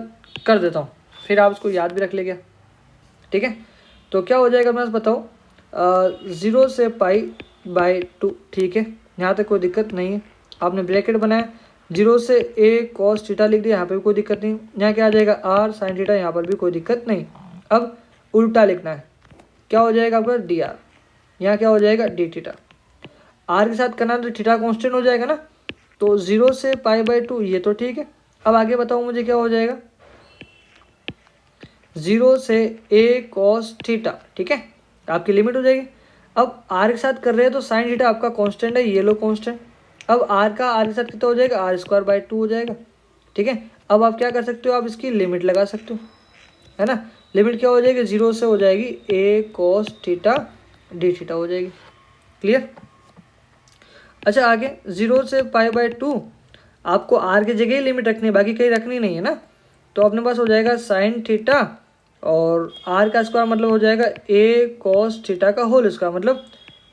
कर देता हूँ, फिर आप उसको याद भी रख लेंगे, ठीक है। तो क्या हो जाएगा मैं बताओ, 0 से π/2, ठीक है, यहाँ तक कोई दिक्कत नहीं है। आपने ब्रैकेट बनाया, 0 से a cos थीटा लिख दिया, यहाँ पे भी कोई दिक्कत नहीं। यहाँ क्या आ जाएगा, r sin थीटा, यहाँ पर भी कोई दिक्कत नहीं। अब उल्टा लिखना है, क्या हो जाएगा आपका dr, यहाँ क्या हो जाएगा d थीटा। r के साथ करना तो थीटा कांस्टेंट हो जाएगा ना, तो 0 से π/2 ये तो ठीक है। अब आगे बताओ मुझे क्या हो जाएगा, 0 से a cos थीटा, ठीक है, आपकी लिमिट हो जाएगी। अब r के साथ कर रहे हैं तो साइन थीटा आपका कांस्टेंट है, ये लो कांस्टेंट। अब r का r के साथ कितना हो जाएगा, r² 2 हो जाएगा, ठीक है। अब आप क्या कर सकते हो, आप इसकी लिमिट लगा सकते हो, है ना। लिमिट क्या हो जाएगी, 0 से हो जाएगी a cos theta d theta हो जाएगी, क्लियर। अच्छा आगे 0 से π/2 आपको r की जगह ही लिमिट रखनी है, बाकी कहीं रखनी नहीं है ना। तो अपने पास हो जाएगा साइन थीटा और r का स्क्वायर मतलब हो जाएगा a cos थीटा का होल स्क्वायर, मतलब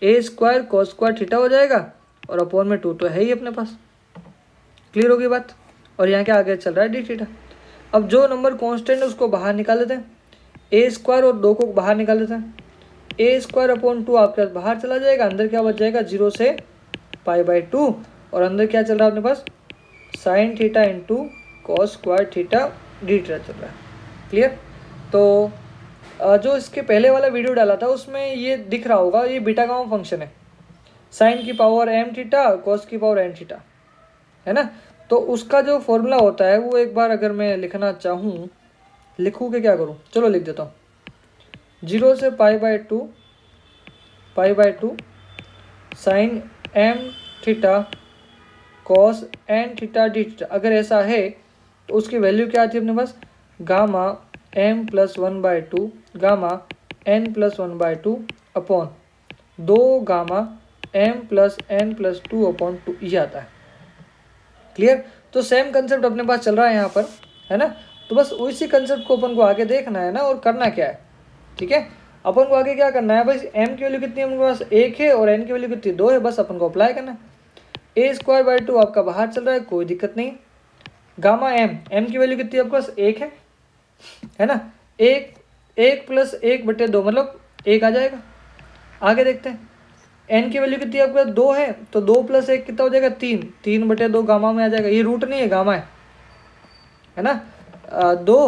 a² cos² थीटा हो जाएगा, और अपॉन में 2 तो है ही अपने पास, क्लियर होगी बात। और यहाँ क्या आगे चल रहा है d थीटा। अब जो नंबर कांस्टेंट है उसको बाहर निकाल देते हैं, a² और 2 को बाहर निकाल देते हैं, a² अपॉन 2 आपके पास बाहर चला जाएगा, अंदर क्या बच जाएगा 0 से π/2, और अंदर क्या चल रहा है अपने पास, sine theta into cos² theta d theta चल रहा है, क्लियर। तो जो इसके पहले वाला वीडियो डाला था उसमें ये दिख रहा होगा, ये बीटा गामा फंक्शन है, साइन की पावर m थीटा cos की पावर n थीटा, है ना। तो उसका जो फॉर्मूला होता है वो एक बार अगर मैं लिखना चाहूँ, लिखूँ कि क्या करूँ, चलो लिख देता हूँ। 0 से π/2 sine m theta cos n theta d theta, अगर ऐसा है तो उसकी वैल्यू क्या आती है अपने पास, gamma m + 1/2 gamma n + 1/2 upon 2 gamma m + n + 2/2 ये आता है, क्लियर। तो सेम कंसेप्ट अपने पास चल रहा है यहाँ पर, है ना। तो बस उसी कंसेप्ट को अपन को आगे देखना है ना, और करना क्या है, ठीक है। अपन को आगे क्या करना है, बस m की वैल्यू कितनी है अपने पास 1 है, और n की वैल्यू कितनी 2 है, बस अपन को अप्लाई करना है। a² 2 आपका बाहर चल रहा है, कोई दिक्कत नहीं। गामा m की वैल्यू कितनी है आपके पास 1 है ना, 1 + 1/2 मतलब 1 आ जाएगा। आगे देखते हैं, n की वैल्यू कितनी है आपके पास 2 है, तो 2 + 1 कितना हो जाएगा 3, 3/2 गामा में आ जाएगा, ये रूट नहीं है गामा है ना। 2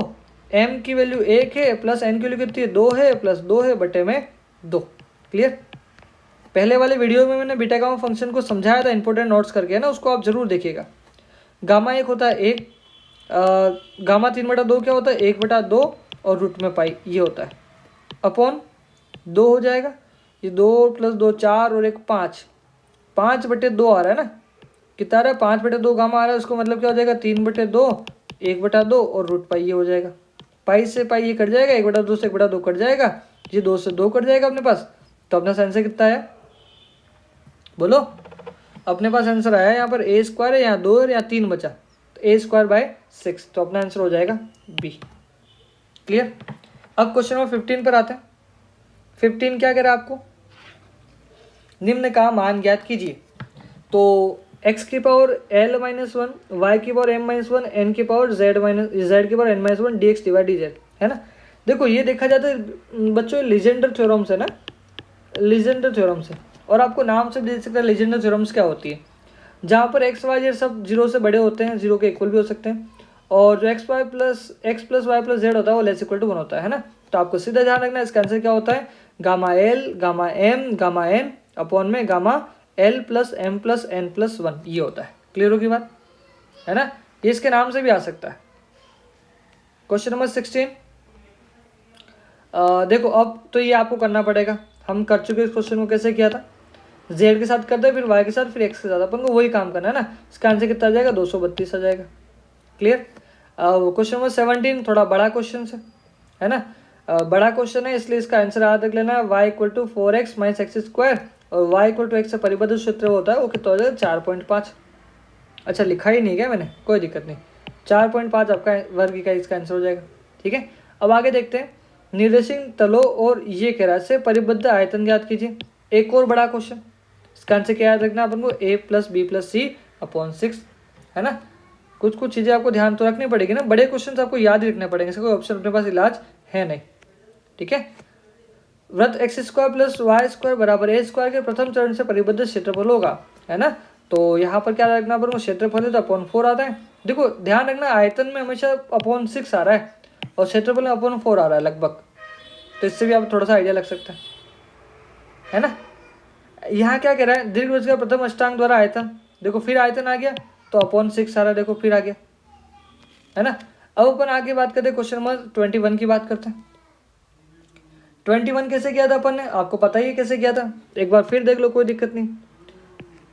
m की वैल्यू 1 है प्लस n की वैल्यू कितनी है 2 है, प्लस 2 है बटे में 2, क्लियर। पहले वाले वीडियो में मैंने बीटा गामा फंक्शन को समझाया था इंपॉर्टेंट नोट्स करके, है ना, उसको आप जरूर देखिएगा। गामा 1 होता है 1, गामा 3/2 क्या होता है 1/2 और रूट में पाई ये होता है, अपॉन 2 हो जाएगा, ये 2 + 2 4 और 1 5, 5/2 आ रहा है ना, कितना आ रहा है 5/2 गामा आ रहा है, उसको मतलब क्या हो जाएगा 3/2 1/2 और रूट पाई ये हो जाएगा। पाई से पाई ये कट जाएगा, 1/2 से 1/2 कट जाएगा, ये 2 से 2 कट जाएगा अपने पास। तो अपना आंसर कितना है बोलो, अपने पास आंसर आया यहाँ पर a² है, यहाँ 2 है, यहाँ 3 बचा, तो a²/6, तो अपना आंसर हो जाएगा b, क्लियर। अब क्वेश्चन नंबर 15 पर आते हैं। 15 क्या कह रहा है आपको, निम्न का मान ज्ञात कीजिए। तो x की पावर l - 1, y की पावर m - 1, n की पावर z की पावर n - 1 dx/dz, है ना। देखो ये देखा जाता है बच्चों, लीजेंडर थ्योरम्स है ना, लीजेंडर थ्योरम्स है, और आपको नाम से देख सकते हैं लीजेंडर थ्योरम्स क्या होती है, जहाँ पर x y z सब 0 से बड़े होते हैं, 0 के इक्वल भी हो सकते हैं, और जो x + y + z होता है वो <= 1 होता है ना। तो आपको सीधा ध्यान रखना है, इसका आंसर क्या होता है, gamma l gamma m gamma n upon में गामा l + m + n + 1 ये होता है, क्लियर होगी बात, है ना। ये इसके नाम से भी आ सकता है। क्वेश्चन नंबर 16, देखो अब तो ये आपको करना पड़ेगा, हम कर चुके इस क्वेश्चन को कैसे किया था। जेड के साथ करते हैं, फिर वाई के साथ, फिर एक्स के साथ, अपन को वही काम करना है ना। इसका आंसर कितना आ जाएगा, 232 आ जाएगा। क्लियर। क्वेश्चन नंबर 17 थोड़ा बड़ा क्वेश्चन है ना, बड़ा क्वेश्चन है, इसलिए इसका आंसर याद रख लेना, y equal to 4x minus x square, और y इक्वल टू एक्स से परिबद्ध सूत्र होता है वो कितना हो जाएगा, 4.5। अच्छा लिखा ही नहीं क्या मैंने, कोई दिक्कत नहीं, 4.5 आपका वर्ग इकाई इसका आंसर हो जाएगा। ठीक है, अब आगे देखते हैं। निर्देशित तलों और ये कह रहा है से परिबद्ध आयतन ज्ञात कीजिए। एक और बड़ा क्वेश्चन, इसका आंसर क्या याद रखना अपन को, a plus b plus c upon 6, है ना। कुछ चीज़ें आपको ध्यान तो रखनी पड़ेगी ना, बड़े क्वेश्चन आपको याद ही रखने पड़ेंगे, इसका कोई ऑप्शन अपने पास इलाज है नहीं। ठीक है, वृत्त x square plus y square बराबर ए स्क्वायर के प्रथम चरण से परिबद्ध क्षेत्रफल होगा, है ना। तो यहाँ पर क्या रखना पर क्षेत्रफल है तो अपॉन 4 आता है। देखो ध्यान रखना, आयतन में हमेशा अपॉन 6 आ रहा है और क्षेत्रफल में अपॉन 4 आ रहा है लगभग, तो इससे भी आप थोड़ा सा आइडिया लग सकता है ना। यहाँ क्या कह रहा है, दीर्घवृत्त का प्रथम अष्टांग द्वारा आयतन, देखो फिर आयतन आ गया तो अपॉन 6 आ रहा है, देखो फिर आ गया, है ना। अब अपन आगे बात करते हैं, क्वेश्चन नंबर 21 की बात करते हैं। 21 कैसे किया था अपन ने, आपको पता ही है कैसे किया था, एक बार फिर देख लो, कोई दिक्कत नहीं।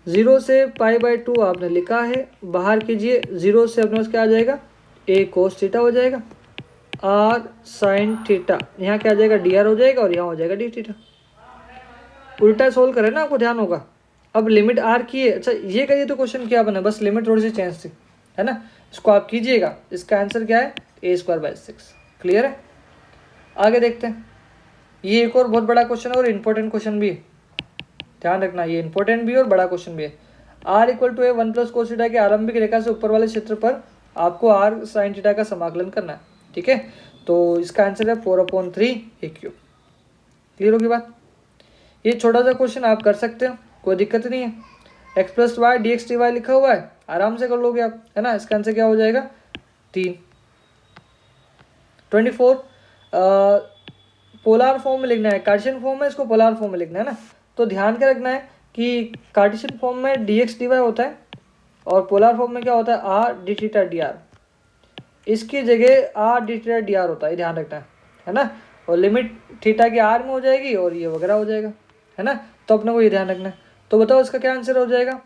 0 से π/2 आपने लिखा है, बाहर कीजिए, 0 से अपने पास क्या आ जाएगा, a cos थीटा हो जाएगा, r sin थीटा, यहाँ क्या आ जाएगा, dr हो जाएगा, और यहाँ हो जाएगा d थीटा। उल्टा सोल्व करें ना, आपको ध्यान होगा। अब लिमिट r की है, अच्छा ये करिए तो क्वेश्चन क्या बना, बस लिमिट थोड़ी सी चेंज थी, है ना, इसको आप कीजिएगा। इसका आंसर क्या है, a²/6। क्लियर है, आगे देखते हैं। ये एक और बहुत बड़ा क्वेश्चन है और इम्पोर्टेंट क्वेश्चन भी है, ध्यान रखना, ये इंपॉर्टेंट भी है और बड़ा क्वेश्चन भी है। r equal to a 1 plus cos theta की आरंभिक रेखा से ऊपर वाले क्षेत्र पर आपको r साइन थीटा का समाकलन करना है। ठीक है, तो इसका आंसर है 4/3 a³। क्लियर होगी बात। ये छोटा सा क्वेश्चन आप कर सकते हो, कोई दिक्कत नहीं है। x plus y d x d y लिखा हुआ है, आराम से कर लोगे आप, है ना। इसका आंसर क्या हो जाएगा, 3। 24 पोलर फॉर्म में लिखना है, कार्टेशियन फॉर्म में इसको पोलर फॉर्म में लिखना है ना। तो ध्यान के रखना है कि कार्टेशियन फॉर्म में डी एक्स डी वाई होता है और पोलर फॉर्म में क्या होता है, R D theta D R, इसकी जगह R D theta D R होता है, ध्यान रखना है ना। और लिमिट थीटा की आर में हो जाएगी और ये वगैरह हो जाएगा, है ना। तो अपने को ये ध्यान रखना है। तो बताओ इसका क्या आंसर हो जाएगा,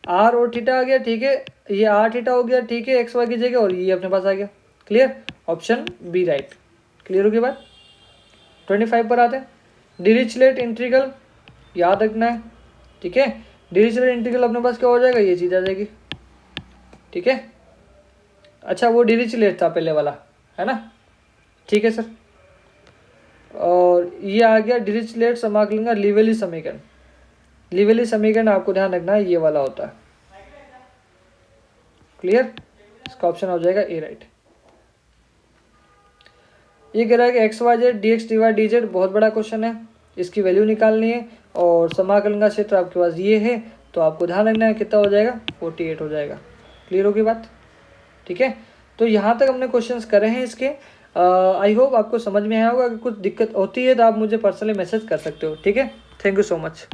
आर और थीटा आ गया, ठीक है, ये आर थीटा हो गया, ठीक है, एक्स वाई की जगह, और ये अपने पास आ गया। Clear, option B right. Clear होगी बात। 25 पर आते हैं। डिरिचलेट इंटीग्रल याद रखना है, ठीक है। डिरिचलेट इंटीग्रल अपने पास क्या हो जाएगा, ये चीज़ आ जाएगी, ठीक है। अच्छा वो डिरिचलेट था पहले वाला, है ना, ठीक है सर। और ये आ गया डिरिचलेट समाकलन का लिवेली समीकरण। लिवेली समीकरण आपको ध्यान रखना है, ये वाला होता है। क्लियर, इसका ऑप्शन हो जाएगा ए राइट। ये कह रहा है कि x y z d x d y d z बहुत बड़ा क्वेश्चन है, इसकी वैल्यू निकालनी है और समाकलन का क्षेत्र आपके पास ये है, तो आपको ध्यान रखना है कितना हो जाएगा, 48 हो जाएगा। क्लियर होगी बात, ठीक है। तो यहाँ तक हमने क्वेश्चंस करे हैं इसके। आई होप आपको समझ में आया होगा। अगर कुछ दिक्कत होती है तो आप मुझे पर्सनली मैसेज कर सकते हो, ठीक है। Thank you so much.